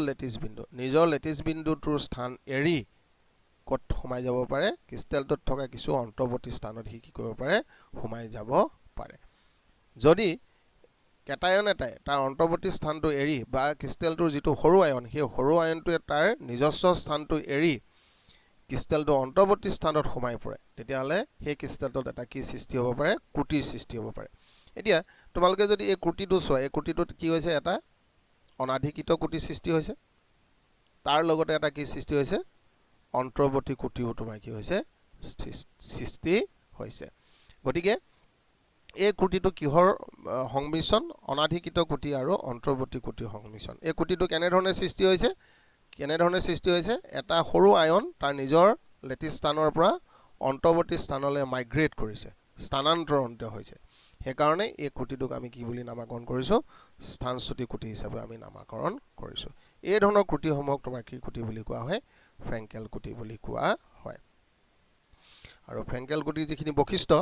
লেটিছ বিন্দুটোৰ স্থান এৰি ক'ত সোমাই যাব পাৰে ক্ৰিষ্টেলটোত থকা কিছু অন্তৰ্বৰ্তী স্থানত কি কৰিব পাৰে সোমাই যাব পাৰে যদি কেটায়ন এটাই তাৰ অন্তৰ্বৰ্তী স্থানটো এৰি বা ক্ৰিষ্টেলটোৰ যিটো সৰু আয়ন সেই সৰু আয়নটোৱে তাৰ নিজস্ব স্থানটো এৰি ক্ৰিষ্টেলটো অন্তৰ্বৰ্তী স্থানত সোমাই পৰে তেতিয়াহ'লে সেই ক্ৰিষ্টেলটোত এটা কি সৃষ্টি হ'ব পাৰে ক্ৰুটিৰ সৃষ্টি হ'ব পাৰে এতিয়া তোমালোকে যদি এই ক্ৰুটিটো চোৱা এই ক্ৰুটিটোত কি হৈছে এটা অনাধিকিত ক্ৰুটি সৃষ্টি হৈছে তাৰ লগতে এটা কি সৃষ্টি হৈছে অন্তৰ্বৰ্তী ক্ৰুটিও তোমাৰ কি হৈছে সৃষ্টি হৈছে গতিকে এই ক্ৰুটিটো কিহৰ সংমিশ্ৰণ অনাধিকিত ক্ৰুটি আৰু অন্তৰ্বৰ্তী ক্ৰুটিৰ সংমিশ্ৰণ এই ক্ৰুটিটো কেনেধৰণে সৃষ্টি হৈছে এটা সৰু আয়ন তাৰ নিজৰ লেটিছ স্থানৰ পৰা অন্তৰ্বৰ্তী স্থানলৈ মাইগ্ৰেট কৰিছে স্থানান্তৰিত হৈছে সেইকাৰণে এই ক্ৰুটিটোক আমি কি বুলি নামকৰণ কৰিছোঁ স্থানচ্যুতি ক্ৰুটি হিচাপে আমি নামকৰণ কৰিছোঁ এই ধৰণৰ ক্ৰুটিসমূহক তোমাৰ কি ক্ৰুটি বুলি কোৱা হয় ফ্ৰেংকেল ক্ৰুটি বুলি কোৱা হয় আৰু ফ্ৰেংকেল ক্ৰুটিৰ যিখিনি বৈশিষ্ট্য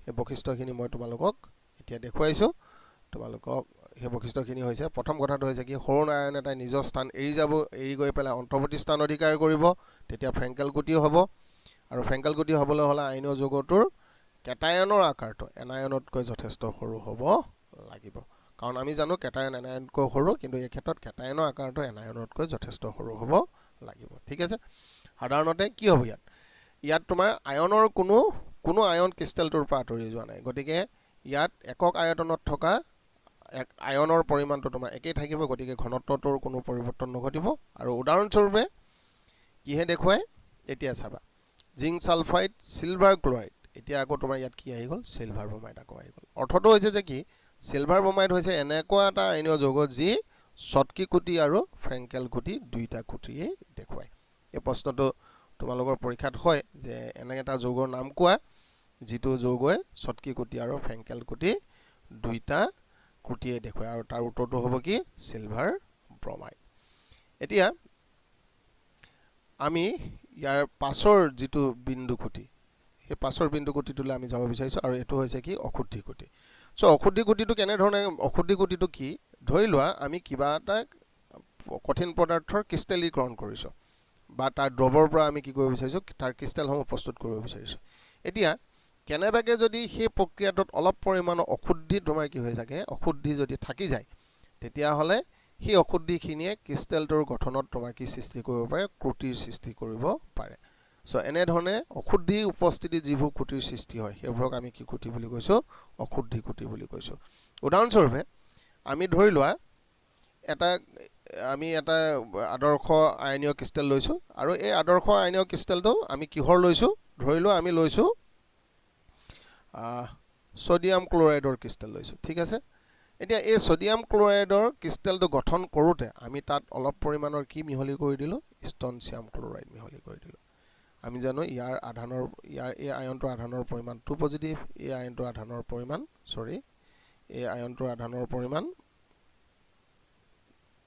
এই বৈশিষ্ট্যখিনি মই তোমালোকক এতিয়া দেখুৱাইছোঁ তোমালোকক সেই বৈশিষ্ট্যখিনি হৈছে প্ৰথম কথাটো হৈছে কি সৰু আয়ন এটাই নিজৰ স্থান এৰি গৈ পেলাই অন্তৰ্বৰ্তী স্থান অধিকাৰ কৰিব তেতিয়া ফ্ৰেংকেল ক্ৰুটি হ'ব আৰু ফ্ৰেংকেল ক্ৰুটি হ'বলৈ হ'লে আয়নীয় যৌগটোৰ কেটায়নৰ আকাৰটো এনায়নতকৈ যথেষ্ট সৰু হ'ব লাগিব কাৰণ আমি জানো কেটায়ন এনায়নতকৈ সৰু কিন্তু এই ক্ষেত্ৰত কেটায়নৰ আকাৰটো এনায়নতকৈ যথেষ্ট সৰু হ'ব লাগিব ঠিক আছে সাধাৰণতে কি হ'ব ইয়াত তোমাৰ আয়নৰ কোনো আয়ন ক্ৰিষ্টেলটোৰ পৰা আঁতৰি যোৱা নাই গতিকে ইয়াত একক আয়তনত থকা আয়নৰ পৰিমাণটো তোমাৰ একেই থাকিব গতিকে ঘনত্বটোৰ কোনো পৰিৱৰ্তন নঘটিব আৰু উদাহৰণস্বৰূপে কিহে দেখুৱাই এতিয়া চাবা জিংক সালফাইড সিলভাৰ ক্লৰাইড এতিয়া আকৌ তোমাৰ ইয়াত কি আহি গ'ল সিলভাৰ ব্ৰমাইড আকৌ আহি গ'ল অৰ্থটো হৈছে যে কি সিলভাৰ ব্ৰমাইড হৈছে এনেকুৱা এটা আয়নীয় যৌগ যি শটকি ক্ৰুটি আৰু ফ্ৰেংকেল ক্ৰুটি দুইটা ক্ৰুটিয়ে দেখুৱায় এই প্ৰশ্নটো তোমালোকৰ পৰীক্ষাত হয় যে এনে এটা যৌগৰ নাম কোৱা যিটো যৌগই শটকি ক্ৰুটি আৰু ফ্ৰেংকেল ক্ৰুটি দুইটা ক্ৰুটিয়ে দেখুৱায় আৰু তাৰ উত্তৰটো হ'ব কি সিলভাৰ ব্ৰমাইড এতিয়া আমি ইয়াৰ পাছৰ যিটো বিন্দু ক্ৰুটি সেই পাছৰ বিন্দু ক্ৰুটিটোলৈ আমি যাব বিচাৰিছোঁ আৰু এইটো হৈছে কি অশুদ্ধি ক্ৰুটি অশুদ্ধি ক্ৰুটিটো কেনেধৰণে অশুদ্ধি ক্ৰুটিটো কি ধৰি লোৱা আমি কিবা এটা কঠিন পদাৰ্থৰ ক্ৰিষ্টেলীকৰণ কৰিছোঁ বা তাৰ দ্ৰৱৰ পৰা আমি কি কৰিব বিচাৰিছোঁ তাৰ ক্ৰিষ্টেলসমূহ প্ৰস্তুত কৰিব বিচাৰিছোঁ এতিয়া কেনেবাকৈ যদি সেই প্ৰক্ৰিয়াটোত অলপ পৰিমাণৰ অশুদ্ধি তোমাৰ কি হৈ থাকে অশুদ্ধি যদি থাকি যায় তেতিয়াহ'লে সেই অশুদ্ধিখিনিয়ে ক্ৰিষ্টেলটোৰ গঠনত তোমাৰ কি সৃষ্টি কৰিব পাৰে ক্ৰুটিৰ সৃষ্টি কৰিব পাৰে এনেধৰণে অশুদ্ধি উপস্থিতি যিবোৰ ক্ৰুটিৰ সৃষ্টি হয় সেইবোৰক আমি কি ক্ৰুটি বুলি কৈছোঁ অশুদ্ধি ক্ৰুটি বুলি কৈছোঁ উদাহৰণস্বৰূপে আমি ধৰি লোৱা আমি এটা আদৰ্শ আয়নীয় ক্ৰিষ্টেল লৈছোঁ আৰু এই আদৰ্শ আয়নীয় ক্ৰিষ্টেলটো আমি কিহৰ লৈছোঁ ধৰি লোৱা আমি লৈছোঁ সোডিয়াম ক্লৰাইডৰ ক্ৰিষ্টেল লৈছোঁ ঠিক আছে এতিয়া এই সোডিয়াম ক্লৰাইডৰ ক্ৰিষ্টেলটো গঠন কৰোঁতে আমি তাত অলপ পৰিমাণৰ কি মিহলি কৰি দিলোঁ ষ্ট্ৰনচিয়াম ক্লৰাইড মিহলি কৰি দিলোঁ আমি জানো ইয়াৰ এই আয়নটোৰ আধানৰ পৰিমাণ 2 পজিটিভ এই আয়নটোৰ আধানৰ পৰিমাণ এই আয়নটোৰ আধানৰ পৰিমাণ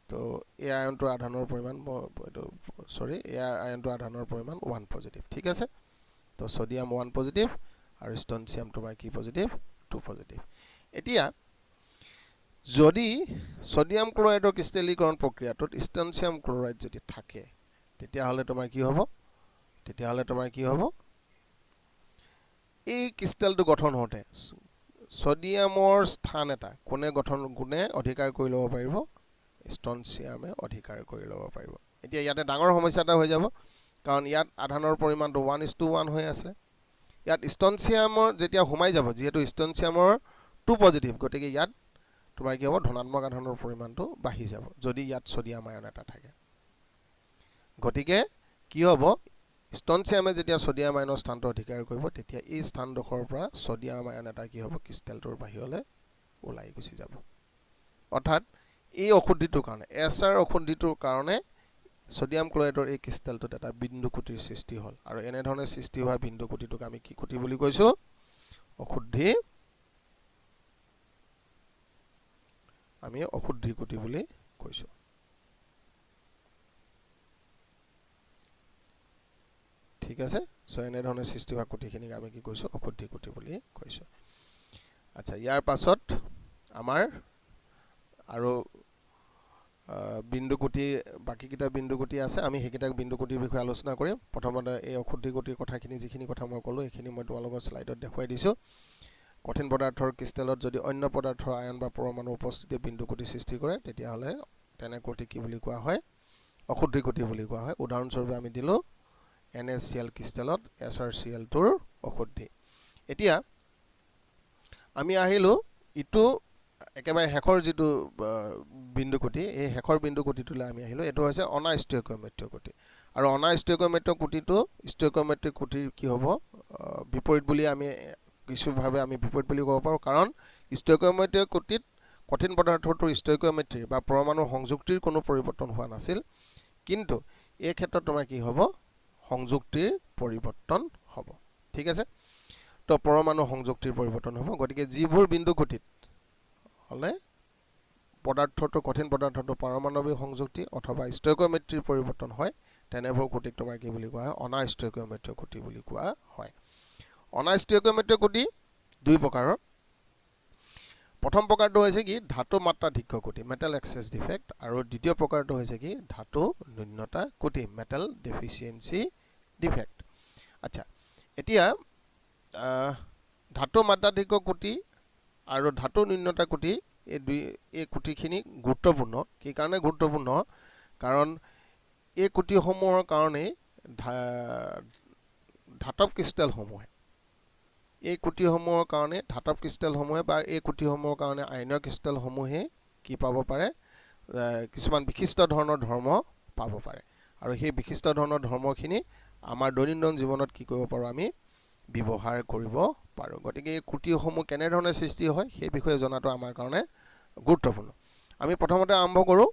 তো এই আয়নটোৰ আধানৰ পৰিমাণ এই আয়নটোৰ আধানৰ পৰিমাণ 1 পজিটিভ ঠিক আছে তো সোডিয়াম 1 পজিটিভ আৰু ষ্ট্ৰনচিয়াম তোমাৰ কি পজিটিভ 2 পজিটিভ এতিয়া যদি সোডিয়াম ক্লৰাইডৰ ক্ৰিষ্টেলীকৰণ প্ৰক্ৰিয়াটোত ষ্ট্ৰনচিয়াম ক্লৰাইড যদি থাকে তেতিয়াহ'লে তোমাৰ কি হ'ব এই ক্ৰিষ্টেলটো গঠন হওঁতে সোডিয়ামৰ স্থান এটা কোনে অধিকাৰ কৰি ল'ব পাৰিব ষ্ট্ৰনচিয়ামে অধিকাৰ কৰি ল'ব পাৰিব এতিয়া ইয়াতে ডাঙৰ সমস্যা এটা হৈ যাব কাৰণ ইয়াত আধানৰ পৰিমাণটো 1:1 হৈ আছে ইয়াত ষ্ট্ৰনচিয়ামৰ যেতিয়া সোমাই যাব যিহেতু ষ্ট্ৰনচিয়ামৰ 2 পজিটিভ গতিকে ইয়াত তোমাৰ কি হ'ব ধনাত্মক আধানৰ পৰিমাণটো বাঢ়ি যাব যদি ইয়াত সোডিয়াম আয়ন এটা থাকে গতিকে কি হ'ব ষ্ট্ৰনচিয়ামে যেতিয়া সোডিয়াম আয়নৰ স্থানটো অধিকাৰ কৰিব তেতিয়া এই স্থানডোখৰৰ পৰা সোডিয়াম আয়ন এটা কি হ'ব ক্ৰিষ্টেলটোৰ বাহিৰলৈ ওলাই গুচি যাব অৰ্থাৎ এই অশুদ্ধিটোৰ কাৰণে এছআৰ অশুদ্ধিটোৰ কাৰণে সোডিয়াম ক্লৰাইডৰ এই ক্ৰিষ্টেলটোত এটা বিন্দু ক্ৰুটিৰ সৃষ্টি হ'ল আৰু এনেধৰণে সৃষ্টি হোৱা বিন্দু ক্ৰুটিটোক আমি কি ক্ৰুটি বুলি কৈছোঁ অশুদ্ধি ক্ৰুটি বুলি কৈছোঁ ঠিক আছে সো এনে ধৰণে সৃষ্টি হোৱা কুটিখিনিক আমি কি কৈছো অশুদ্ধি কুটি বুলি কৈছো আচ্ছা ইয়াৰ পাছত আমাৰ আৰু বিন্দু কুটি বাকি কিটা বিন্দু কুটি আছে আমি হেকিটাক বিন্দু কুটিৰ বিষয়ে আলোচনা কৰিম প্ৰথমতে এই অশুদ্ধি কুটিৰ কথাখিনি যিখিনি কথা মই ক'লো এখিনি মই তোমালোকৰ স্লাইডত দেখুৱাই দিছো কঠিন পদাৰ্থৰ ক্ৰিষ্টেলত যদি অন্য পদাৰ্থৰ আয়ন বা পৰমাণু উপস্থিতিত বিন্দু কুটি সৃষ্টি কৰে তেতিয়া হলে তেনে কুটি কি বুলি কোৱা হয় অশুদ্ধি কুটি বুলি কোৱা হয় উদাহৰণস্বৰূপে আমি দিলো NaCl ক্ৰিষ্টেলত SrCl টোৰ অশুদ্ধি এতিয়া আমি আহিলো ইটো একেবাৰে হেকৰ যিটো বিন্দু কুটি এই হেকৰ বিন্দু কুটিটোলে আমি আহিলো এটো হৈছে অনাষ্টয়কোমেট্ৰিক কুটি আৰু অনাষ্টয়কোমেট্ৰিক কুটিটো ষ্টয়কোমেট্ৰিক কুটিৰ কি হ'ব বিপৰীত বুলি আমি কিছু ভাবে আমি বিপৰীত বুলি ক'ব পাৰো কাৰণ ষ্টয়কোমেট্ৰিক কুটিত কঠিন পদাৰ্থটোৰ ষ্টয়কোমেট্ৰি বা পৰমাণুৰ সংযুক্তিৰ কোনো পৰিৱৰ্তন হোৱা নাছিল কিন্তু এই ক্ষেত্ৰত তোমাৰ কি হ'ব সংযুক্তিৰ পৰিৱৰ্তন হ'ব ঠিক আছে তো পৰমাণু সংযুক্তিৰ পৰিৱৰ্তন হ'ব গতিকে যিবোৰ বিন্দু কুটিত হলে পদাৰ্থটো কঠিন পদাৰ্থটো পাৰমাণৱিক সংযুক্তি অথবা ষ্টয়কোমেট্ৰিৰ পৰিৱৰ্তন হয় তেনেবোৰ কুটিক তোমাৰ কি বুলি কোৱা হয় অনাষ্টয়কোমেট্ৰিক কুটি বুলি কোৱা হয় অনাষ্টয়কোমেট্ৰিক কুটি দুই প্ৰকাৰৰ প্ৰথম প্ৰকাৰটো হৈছে কি ধাতু মাত্ৰাধিক্য কুটি মেটাল এক্সেছ ডিফেক্ট আৰু দ্বিতীয় প্ৰকাৰটো হৈছে কি ধাতু ন্যূনতা কুটি মেটাল ডেফিচিয়েন্সি ডিফেক্ট আচ্ছা এতিয়া ধাতু মাত্ৰাধিক্য কুটি আৰু ধাতু ন্যূনতা কুটি এই কুটিখিনি গুৰুত্বপূৰ্ণ কি কাৰণে গুৰুত্বপূৰ্ণ কাৰণ এই কুটিসমূহৰ কাৰণে ধাতব ক্ৰিষ্টেলসমূহে এই কুটিসমূহৰ কাৰণে ধাতব ক্ৰিষ্টেলসমূহে বা এই কুটিসমূহৰ কাৰণে আয়নীয় ক্ৰিষ্টেলসমূহে কি পাব পাৰে কিছুমান বিশিষ্ট ধৰণৰ ধৰ্ম পাব পাৰে আৰু সেই বিশিষ্ট ধৰণৰ ধৰ্মখিনি আমাৰ দৈনন্দিন জীৱনত কি কৰিব পাৰো আমি ব্যৱহাৰ কৰিব পাৰো গতিকে এই কুটিসমূহ কেনে ধৰণে সৃষ্টি হয় সেই বিষয়ে জনাটো আমাৰ কাৰণে গুৰুত্বপূৰ্ণ আমি প্ৰথমতে আৰম্ভ কৰো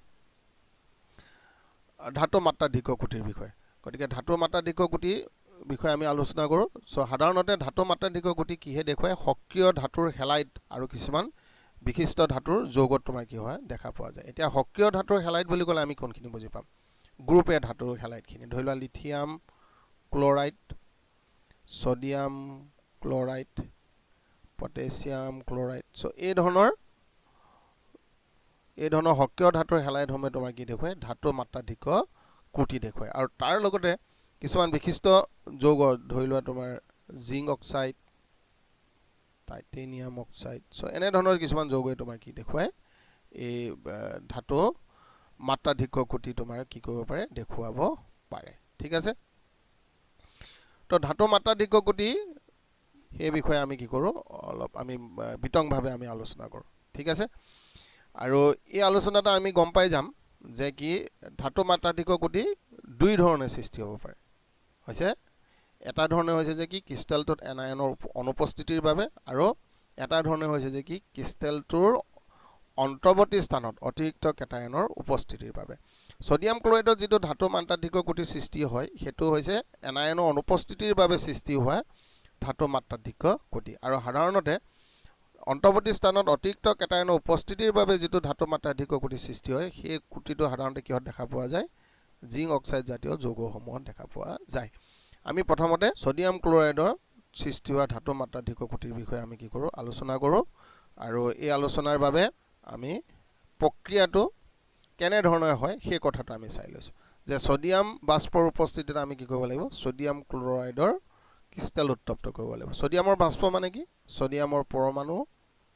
ধাতু মাত্ৰাধিক্য কুটিৰ বিষয়ে গতিকে ধাতু মাত্ৰাধিক্য কুটি বিষয়ে আমি আলোচনা কৰো সো সাধাৰণতে ধাতু মাত্ৰাধিক্য কুটি কিহে দেখুৱায় সক্ৰিয় ধাতুৰ হেলাইট আৰু কিছুমান বিশিষ্ট ধাতুৰ যৌগত তোমাৰ কি হয় দেখা পোৱা যায় এতিয়া সক্ৰিয় ধাতুৰ হেলাইট বুলি ক'লে আমি কোনখিনি বুজি পাম গ্ৰুপ এ ধাতুৰ হেলাইটখিনি ধৰি লোৱা lithium chloride sodium chloride potassium chloride so এই ধৰণৰ সক্ৰিয় ধাতুৰ হেলাইটসমূহে তোমাৰ কি দেখুৱায় ধাতু মাত্ৰাধিক্য কুটি দেখুৱায় আৰু তাৰ লগতে কিছুমান বিশিষ্ট যৌগ ধৰি লোৱা তোমাৰ zinc oxide titanium oxide so এনে ধৰণৰ কিছুমান যৌগই তোমাৰ কি দেখুৱায় এই ধাতু মাত্ৰাধিক্য কুটি তোমাৰ কি কৰিব পাৰে দেখুৱাব পাৰে ঠিক আছে তো ধাতু মাত্ৰাধিক্য কুটি এই বিষয়ে আমি কি কৰো অলপ আমি বিতংভাৱে আমি আলোচনা কৰো ঠিক আছে আৰু এই আলোচনাটা আমি গম পাই যাম যে কি ধাতু মাত্ৰাধিক্য কুটি দুই ধৰণে সৃষ্টি হ'ব পাৰে হৈছে এটা ধৰণে হৈছে যে কি ক্ৰিষ্টেলটোত এনায়নৰ অনুপস্থিতিৰ বাবে আৰু এটা ধৰণে হৈছে যে কি ক্ৰিষ্টেলটোৰ অন্তৰ্বৰ্তী স্থানত অতিৰিক্ত কেটায়নৰ উপস্থিতিৰ বাবে সোডিয়াম ক্লোৰাইডত যেটো ধাতু মাত্ৰাধিক্য কুটি সৃষ্টি হয় হেতু হৈছে এনায়নৰ অনুপস্থিতিৰ বাবে সৃষ্টি হোৱা ধাতু মাত্ৰাধিক্য কুটি আৰু সাধাৰণতে অন্তৰ্বৰ্তী স্থানত অতিৰিক্ত কেটায়নৰ উপস্থিতিৰ বাবে যেটো ধাতু মাত্ৰাধিক্য কুটি সৃষ্টি হয় সেই কুটিটো সাধাৰণতে কিহত দেখা পোৱা যায় জিংক অক্সাইড জাতীয় যৌগসমূহত দেখা পোৱা যায় আমি প্ৰথমতে সোডিয়াম ক্লোৰাইডৰ সৃষ্টি হোৱা ধাতু মাত্ৰাধিক্য কুটিৰ বিষয়ে আমি কি কৰো আলোচনা কৰো আৰু এই আলোচনাৰ বাবে আমি প্ৰক্ৰিয়াটো কেনে ধৰণৰ হয় সেই কথাটো আমি চাই লৈছো যে সোডিয়াম বাষ্পৰ উপস্থিতিত আমি কি কৰিব লাগিব সোডিয়াম ক্লোৰাইডৰ ক্ৰিষ্টেল উত্তপ্ত কৰিব লাগিব সোডিয়ামৰ বাষ্প মানে কি সোডিয়ামৰ পৰমাণু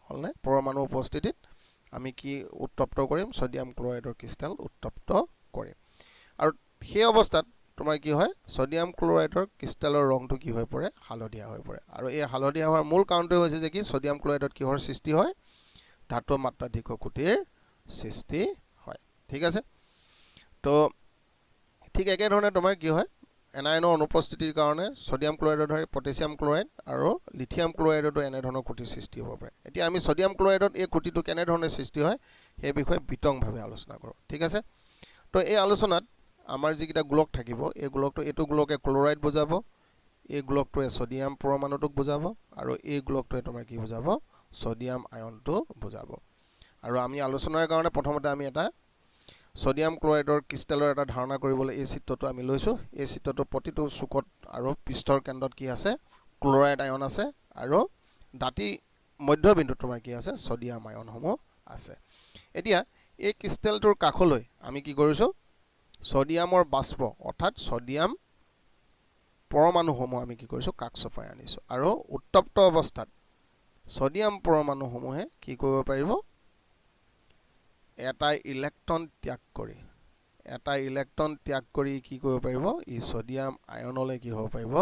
হলনে পৰমাণু উপস্থিতিত আমি কি উত্তপ্ত কৰিম সোডিয়াম ক্লোৰাইডৰ ক্ৰিষ্টেল উত্তপ্ত কৰিম আৰু সেই অৱস্থাত তোমাৰ কি হয় সোডিয়াম ক্লোৰাইডৰ ক্ৰিষ্টেলৰ ৰংটো কি হৈ পৰে হালধীয়া হৈ পৰে আৰু এই হালধীয়া হোৱাৰ মূল কাৰণটো হৈছে যে কি সোডিয়াম ক্লোৰাইডত কিহৰ সৃষ্টি হয় ধাতু মাত্ৰাধিক্য কুটিৰ সৃষ্টি হয় ঠিক আছে তো ঠিক একে ধৰণে তোমাৰ কি হয় এনায়নৰ অনুপস্থিতিৰ কাৰণে সোডিয়াম ক্লোৰাইডৰ ধৰি পটাছিয়াম ক্লোৰাইড আৰু লিথিয়াম ক্লোৰাইডতো এনে ধৰণৰ কুটি সৃষ্টি হ'ব পাৰে এতিয়া আমি সোডিয়াম ক্লোৰাইডত এই কুটিটো কেনে ধৰণে সৃষ্টি হয় সেই বিষয়ে বিতংভাৱে আলোচনা কৰো ঠিক আছে তো এই আলোচনাত আমাৰ যিকিটা গোলক থাকিব এই গোলকটো এটো গোলকে ক্লোৰাইড বুজাব এই গোলকটোৱে সোডিয়াম পৰমাণুটোক বুজাব আৰু এই গোলকটোৱে তোমাৰ কি বুজাব সোডিয়াম আয়নটো বুজাব আৰু আমি আলোচনাৰ কাৰণে প্ৰথমতে আমি এটা সোডিয়াম ক্লোৰাইডৰ ক্ৰিষ্টেলৰ এটা ধাৰণা কৰিবলৈ এই চিত্ৰটো আমি লৈছোঁ এই চিত্ৰটো প্ৰতিটো চুকত আৰু পৃষ্ঠৰ কেন্দ্ৰত কি আছে ক্লোৰাইড আয়ন আছে আৰু দাঁতি মধ্যবিন্দুত তোমাৰ কি আছে সোডিয়াম আয়নসমূহ আছে এতিয়া এই ক্ৰিষ্টেলটোৰ কাষলৈ আমি কি কৰিছোঁ সোডিয়ামৰ বাষ্প অৰ্থাৎ সোডিয়াম পৰমাণুসমূহ আমি কি কৰিছোঁ কাষ চপাই আনিছোঁ আৰু উত্তপ্ত অৱস্থাত সোডিয়াম পৰমাণুসমূহে কি কৰিব পাৰিব এটা ইলেক্ট্ৰন ত্যাগ কৰি কি কৰিব পাৰিব ই সোডিয়াম আয়নলৈ কি হ'ব পাৰিব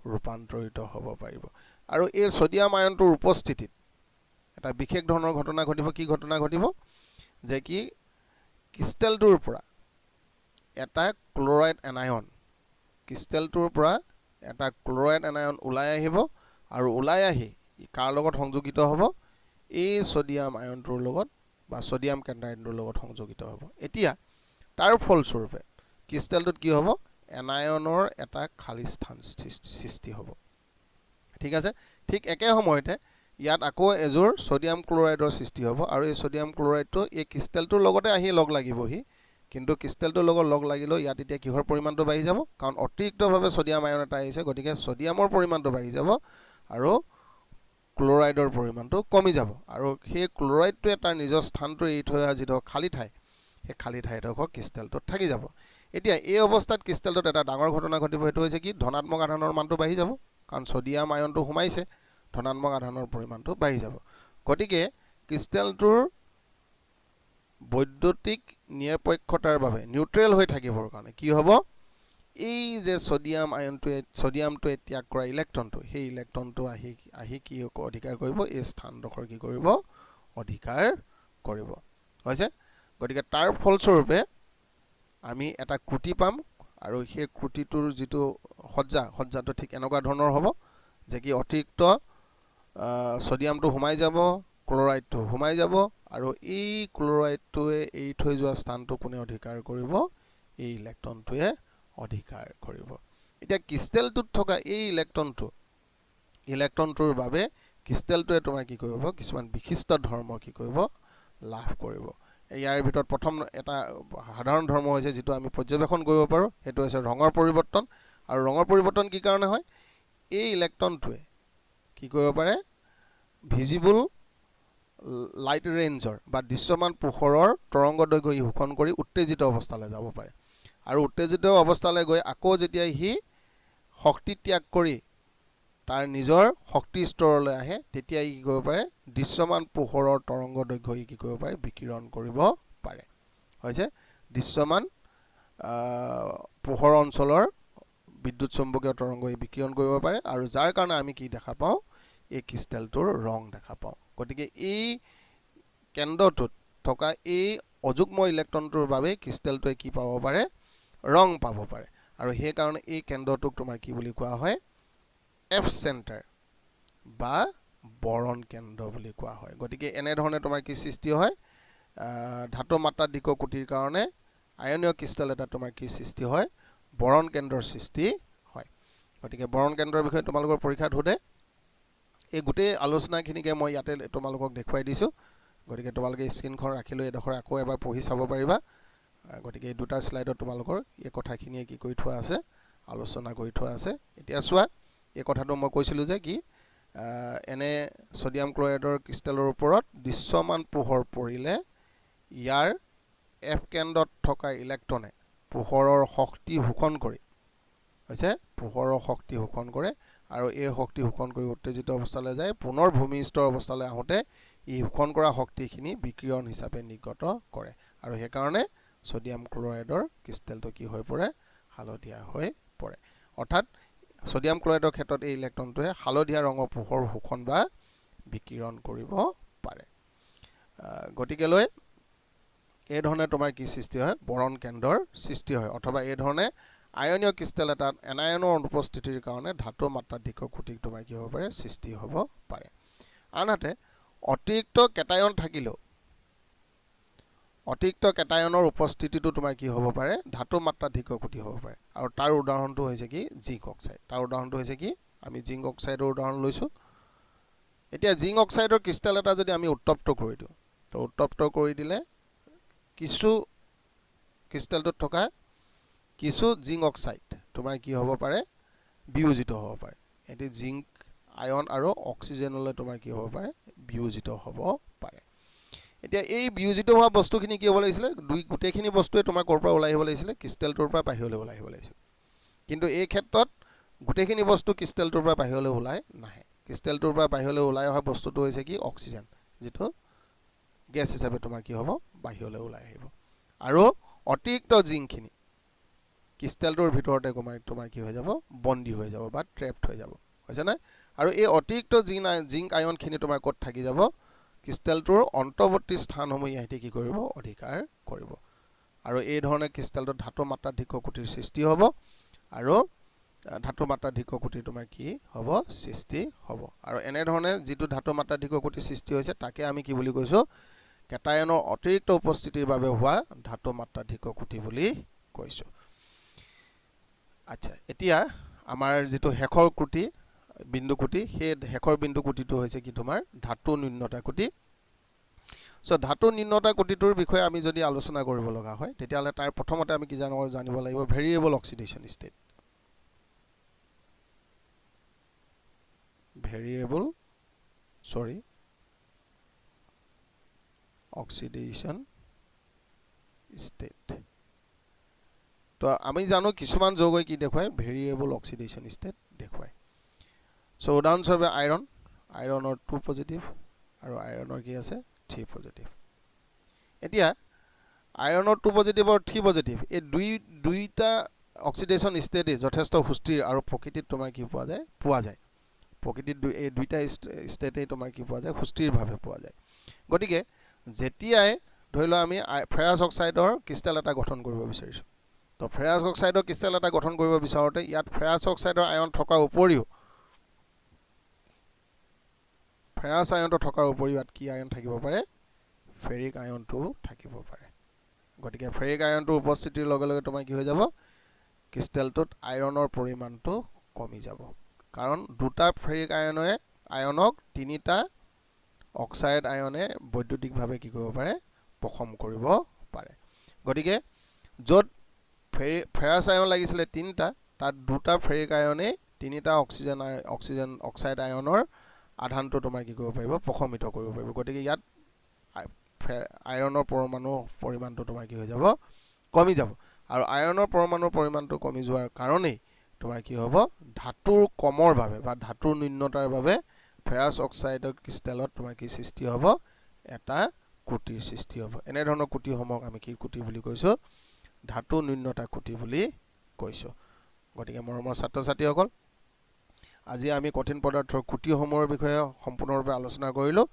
ৰূপান্তৰিত হ'ব পাৰিব আৰু এই সোডিয়াম আয়নটোৰ উপস্থিতিত এটা বিশেষ ধৰণৰ ঘটনা ঘটিব কি ঘটনা ঘটিব যে কি ক্ৰিষ্টেলটোৰ পৰা এটা ক্লোৰাইড এনায়ন ওলাই আহিব আৰু ওলাই আহি কাৰ লগত সংযোগিত হ'ব এই সোডিয়াম আয়নটোৰ লগত বা সোডিয়াম কেন্দ্ৰায়নটোৰ লগত সংযোগিত হ'ব এতিয়া তাৰ ফলস্বৰূপে ক্ৰিষ্টেলটোত কি হ'ব এনায়নৰ এটা খালী স্থান সৃষ্টি হ'ব ঠিক আছে ঠিক একে সময়তে ইয়াত আকৌ এজোৰ সোডিয়াম ক্লোৰাইডৰ সৃষ্টি হ'ব আৰু এই সোডিয়াম ক্লোৰাইডটো এই ক্ৰিষ্টেলটোৰ লগতে আহি লগ লাগিবহি কিন্তু ক্ৰিষ্টেলটোৰ লগত লগ লাগিলেও ইয়াত এতিয়া কিহৰ পৰিমাণটো বাঢ়ি যাব কাৰণ অতিৰিক্তভাৱে সোডিয়াম আয়ন এটা আহিছে গতিকে সোডিয়ামৰ পৰিমাণটো বাঢ়ি যাব আৰু ক্লোৰাইডৰ পৰিমাণটো কমি যাব আৰু সেই ক্লোৰাইডটোৱে তাৰ নিজৰ স্থানটো এৰি থৈ অহা যিটো খালী ঠাই সেই খালী ঠাইডোখৰ ক্ৰিষ্টেলটোত থাকি যাব এতিয়া এই অৱস্থাত ক্ৰিষ্টেলটোত এটা ডাঙৰ ঘটনা ঘটিব সেইটো হৈছে কি ধনাত্মক আধানৰ মানটো বাঢ়ি যাব কাৰণ সোডিয়াম আয়নটো সোমাইছে ধনাত্মক আধানৰ পৰিমাণটো বাঢ়ি যাব গতিকে ক্ৰিষ্টেলটোৰ বৈদ্যুতিক নিৰপেক্ষতাৰ বাবে নিউট্ৰেল হৈ থাকিবৰ কাৰণে কি হ'ব এই যে সোডিয়ামটোৱে ত্যাগ কৰা ইলেক্ট্ৰনটো সেই ইলেক্ট্ৰনটো আহি কি অধিকাৰ কৰিব এই স্থানডোখৰ কি কৰিব অধিকাৰ কৰিব হৈছে গতিকে তাৰ ফলস্বৰূপে আমি এটা ক্ৰুটি পাম আৰু সেই ক্ৰুটিটোৰ যিটো সজ্জাটো ঠিক এনেকুৱা ধৰণৰ হ'ব যে কি অতিৰিক্ত সোডিয়ামটো সোমাই যাব ক্লোৰাইডটো সোমাই যাব আৰু এই ক্লোৰাইডটোৱে এৰি থৈ যোৱা স্থানটো কোনে অধিকাৰ কৰিব এই ইলেক্ট্ৰনটোৱে অধিকাৰ কৰিব এতিয়া ক্ৰিষ্টেলটোত থকা এই ইলেক্ট্ৰনটোৰ বাবে ক্ৰিষ্টেলটোৱে তোমাৰ কি কৰিব কিছুমান বিশিষ্ট ধৰ্ম কি কৰিব লাভ কৰিব ইয়াৰ ভিতৰত প্ৰথম এটা সাধাৰণ ধৰ্ম হৈছে যিটো আমি পৰ্যবেক্ষণ কৰিব পাৰোঁ সেইটো হৈছে ৰঙৰ পৰিৱৰ্তন আৰু ৰঙৰ পৰিৱৰ্তন কি কাৰণে হয় এই ইলেক্ট্ৰনটোৱে কি কৰিব পাৰে ভিজিবল লাইট ৰেঞ্জৰ বা দৃশ্যমান পোহৰৰ তৰংগ দৈৰ্ঘ্য শোষণ কৰি উত্তেজিত অৱস্থালৈ যাব পাৰে আৰু উত্তেজিত অৱস্থালৈ গৈ আকৌ যেতিয়া সি শক্তি ত্যাগ কৰি তাৰ নিজৰ শক্তি স্তৰলৈ আহে তেতিয়া ই কি কৰিব পাৰে দৃশ্যমান পোহৰৰ তৰংগ দৈৰ্ঘ্য ই কি কৰিব পাৰে বিকিৰণ কৰিব পাৰে হৈছে দৃশ্যমান পোহৰ অঞ্চলৰ বিদ্যুৎ চুম্বকীয় তৰংগ ই বিকিৰণ কৰিব পাৰে আৰু যাৰ কাৰণে আমি কি দেখা পাওঁ এই ক্ৰিষ্টেলটোৰ ৰং দেখা পাওঁ গতিকে এই কেন্দ্ৰটোত থকা এই অযুগ্ম ইলেক্ট্ৰনটোৰ বাবে ক্ৰিষ্টেলটোৱে কি পাব পাৰে ৰং পাব পাৰে আৰু সেইকাৰণে এই কেন্দ্ৰটোক তোমাৰ কি বুলি কোৱা হয় এফ চেণ্টাৰ বা বৰণ কেন্দ্ৰ বুলি কোৱা হয় গতিকে এনেধৰণে তোমাৰ কি সৃষ্টি হয় ধাতু মাত্ৰাধিক কুটিৰ কাৰণে আয়নীয় ক্ৰিষ্টেল এটা তোমাৰ কি সৃষ্টি হয় বৰণ কেন্দ্ৰৰ সৃষ্টি হয় গতিকে বৰণ কেন্দ্ৰৰ বিষয়ে তোমালোকৰ পৰীক্ষাত সোধে এই গোটেই আলোচনাখিনিকে মই ইয়াতে তোমালোকক দেখুৱাই দিছোঁ গতিকে তোমালোকে স্ক্ৰীনখন ৰাখি লৈ এডোখৰ আকৌ এবাৰ পঢ়ি চাব পাৰিবা গতিকে এই দুটা স্লাইডত তোমালোকৰ এই কথাখিনিয়ে কি কৰি থোৱা আছে আলোচনা কৰি থোৱা আছে এতিয়া চোৱা এই কথাটো মই কৈছিলোঁ যে কি এনে সোডিয়াম ক্লোৰাইডৰ ক্ৰিষ্টেলৰ ওপৰত দৃশ্যমান পোহৰ পৰিলে ইয়াৰ এফ কেন্দ্ৰত থকা ইলেক্ট্ৰনে পোহৰৰ শক্তি শোষণ কৰি হৈছে পোহৰৰ শক্তি শোষণ কৰে আৰু এই শক্তি শোষণ কৰি উত্তেজিত অৱস্থালৈ যায় পুনৰ ভূমিষ্ঠৰ অৱস্থালৈ আহোঁতে ই শোষণ কৰা শক্তিখিনি বিকিৰণ হিচাপে নিৰ্গত কৰে আৰু সেইকাৰণে সোডিয়াম ক্লোৰাইডৰ ক্ৰিষ্টেলটো কি হৈ পৰে হালধীয়া হৈ পৰে অৰ্থাৎ সোডিয়াম ক্লোৰাইডৰ ক্ষেত্ৰত এই ইলেক্ট্ৰনটোৱে হালধীয়া ৰঙৰ পোহৰ শোষণ বা বিকিৰণ কৰিব পাৰে গতিকেলৈ এই ধৰণে তোমাৰ কি সৃষ্টি হয় বৰণ কেন্দ্ৰৰ সৃষ্টি হয় অথবা এই ধৰণে আয়নীয় ক্ৰিষ্টেল এটাত এনায়নৰ অনুপস্থিতিৰ কাৰণে ধাতু মাত্ৰাধিক কুটিক তোমাৰ কি হ'ব পাৰে সৃষ্টি হ'ব পাৰে আনহাতে অতিৰিক্ত কেটায়ন থাকিলেও অতিৰিক্ত কেটায়নৰ উপস্থিতিটো তোমাৰ কি হ'ব পাৰে ধাতু মাত্ৰাধিক কুটি হ'ব পাৰে আৰু তাৰ উদাহৰণটো হৈছে কি জিংক অক্সাইড তাৰ উদাহৰণটো হৈছে কি আমি জিংক অক্সাইডৰ উদাহৰণ লৈছোঁ এতিয়া জিংক অক্সাইডৰ ক্ৰিষ্টেল এটা যদি আমি উত্তপ্ত কৰি দিওঁ তো উত্তপ্ত কৰি দিলে কিছু ক্ৰিষ্টেলটোত থকা কিছু জিংক অক্সাইড তোমাৰ কি হ'ব পাৰে বিয়োজিত হ'ব পাৰে এটি জিংক আয়ন আৰু অক্সিজেনলৈ তোমাৰ কি হ'ব পাৰে বিয়োজিত হ'ব পাৰে এতিয়া এই বিয়োজিত হোৱা বস্তুখিনি কি হ'ব লাগিছিলে গোটেইখিনি বস্তুৱে তোমাৰ ক'ৰ পৰা ওলাই আহিব লাগিছিলে ক্ৰিষ্টেলটোৰ পৰা বাহিৰলৈ ওলাই আহিব লাগিছিল কিন্তু এই ক্ষেত্ৰত গোটেইখিনি বস্তু ক্ৰিষ্টেলটোৰ পৰা বাহিৰলৈ ওলাই নাহে ক্ৰিষ্টেলটোৰ পৰা বাহিৰলৈ ওলাই অহা বস্তুটো হৈছে কি অক্সিজেন যেটো গেছ হিচাপে তোমাৰ কি হ'ব বাহিৰলৈ ওলাই আহিব আৰু অতিৰিক্ত জিংকখিনি ক্ৰিষ্টেলটোৰ ভিতৰতে তোমাৰ কি হৈ যাব বন্দী হৈ যাব বা ট্ৰেপড হৈ যাব হৈছে না আৰু এই অতিৰিক্ত জিংক আয়নখিনি তোমাৰ ক'ত থাকি যাব ক্ৰিষ্টেলটোৰ অন্তৰ্বৰ্তী স্থানসমূহ ইহঁতে কি কৰিব অধিকাৰ কৰিব আৰু এই ধৰণে ক্ৰিষ্টেলটোত ধাতু মাত্ৰাধিক্য কুটিৰ সৃষ্টি হ'ব আৰু ধাতু মাত্ৰাধিক্য কুটি তোমাৰ কি হ'ব সৃষ্টি হ'ব আৰু এনে ধৰণে যেটো ধাতু মাত্ৰাধিক্য কুটি সৃষ্টি হৈছে তাকে আমি কি বুলি কৈছো কেটায়নৰ অতিৰিক্ত উপস্থিতিৰ বাবে হোৱা ধাতু মাত্ৰাধিক্য কুটি বুলি কৈছো আচ্ছা এতিয়া আমাৰ যেটো হেখৰ কুটি বিন্দু কুটি সেই হেখৰ বিন্দু কুটিটো হৈছে কি তোমাৰ ধাতু নিম্নতা কুটি সো ধাতু নিম্নতা কুটিটোৰ বিষয়ে আমি যদি আলোচনা কৰিব লগা হয় তেতিয়ালে তাৰ প্ৰথমতে আমি কি জানিব লাগিব variable oxidation state oxidation state তো আমি জানো কিছুমান যৌগই কি দেখুৱায় ভেৰিয়েবল অক্সিডেশন ষ্টেট দেখুৱায় সো উদাহৰণস্বৰূপে আইৰণৰ 2 পজিটিভ আৰু আইৰণৰ কি আছে 3 পজিটিভ এতিয়া আইৰণৰ 2 পজিটিভ আৰু 3 পজিটিভ এই দুইটা অক্সিডেশন ষ্টেটে যথেষ্ট সুস্থিৰ আৰু প্ৰকৃতিত তোমাৰ কি পোৱা যায় প্ৰকৃতিত এই দুইটা ষ্টেটে তোমাৰ কি পোৱা যায় সুস্থিৰভাৱে পোৱা যায় গতিকে যেতিয়াই ধৰি লও আমি ফেৰাছ অক্সাইডৰ ক্ৰিষ্টেল এটা গঠন কৰিব বিচাৰিছো তো ফেৰাছ অক্সাইডৰ ক্ৰিষ্টেল এটা গঠন কৰিব বিচাৰোতে ইয়াত ফেৰাছ অক্সাইডৰ আয়ন থকা উপৰিও ফেৰাছ আয়নটো থকাৰ উপৰিও ইয়াত কি আয়ন থাকিব পাৰে ফেৰিক আয়নটো থাকিব পাৰে গতিকে ফেৰিক আয়নটোৰ উপস্থিতিৰ লগে লগে তোমাৰ কি হৈ যাব ক্ৰিষ্টেলটোত আইৰণৰ পৰিমাণটো কমি যাব কাৰণ দুটা ফেৰিক আয়নক তিনিটা অক্সাইড আয়নে বৈদ্যুতিকভাৱে কি কৰিব পাৰে পষম কৰিব পাৰে গতিকে য'ত ফেৰাছ আয়ন লাগিছিলে তিনিটা তাত দুটা ফেৰিক আয়নে তিনিটা অক্সিজেন অক্সাইড আয়নৰ আধানটো তোমাৰ কি কৰিব পাৰিব পষমিত কৰিব পাৰিব গতিকে ইয়াত আয়নৰ পৰিমাণটো তোমাৰ কি হৈ যাব কমি যাব আৰু আয়নৰ পৰমাণুৰ পৰিমাণটো কমি যোৱাৰ কাৰণে তোমাৰ কি হ'ব ধাতুৰ কমৰ বাবে বা ধাতুৰ নিম্নতাৰ বাবে ফেৰাছ অক্সাইডৰ ক্ৰিষ্টেলত তোমাৰ কি সৃষ্টি হ'ব এটা কুটিৰ সৃষ্টি হ'ব এনে ধৰণৰ কুটিসমূহক আমি কি কুটি বুলি কৈছো ধাতু নিম্নতা কুটি বুলি কৈছো গতিকে মৰমৰ ছাত্ৰ-ছাত্ৰীসকল আজি আমি কঠিন পদাৰ্থৰ কুটিসমূহৰ বিষয়ে সম্পূৰ্ণৰূপে আলোচনা কৰিলো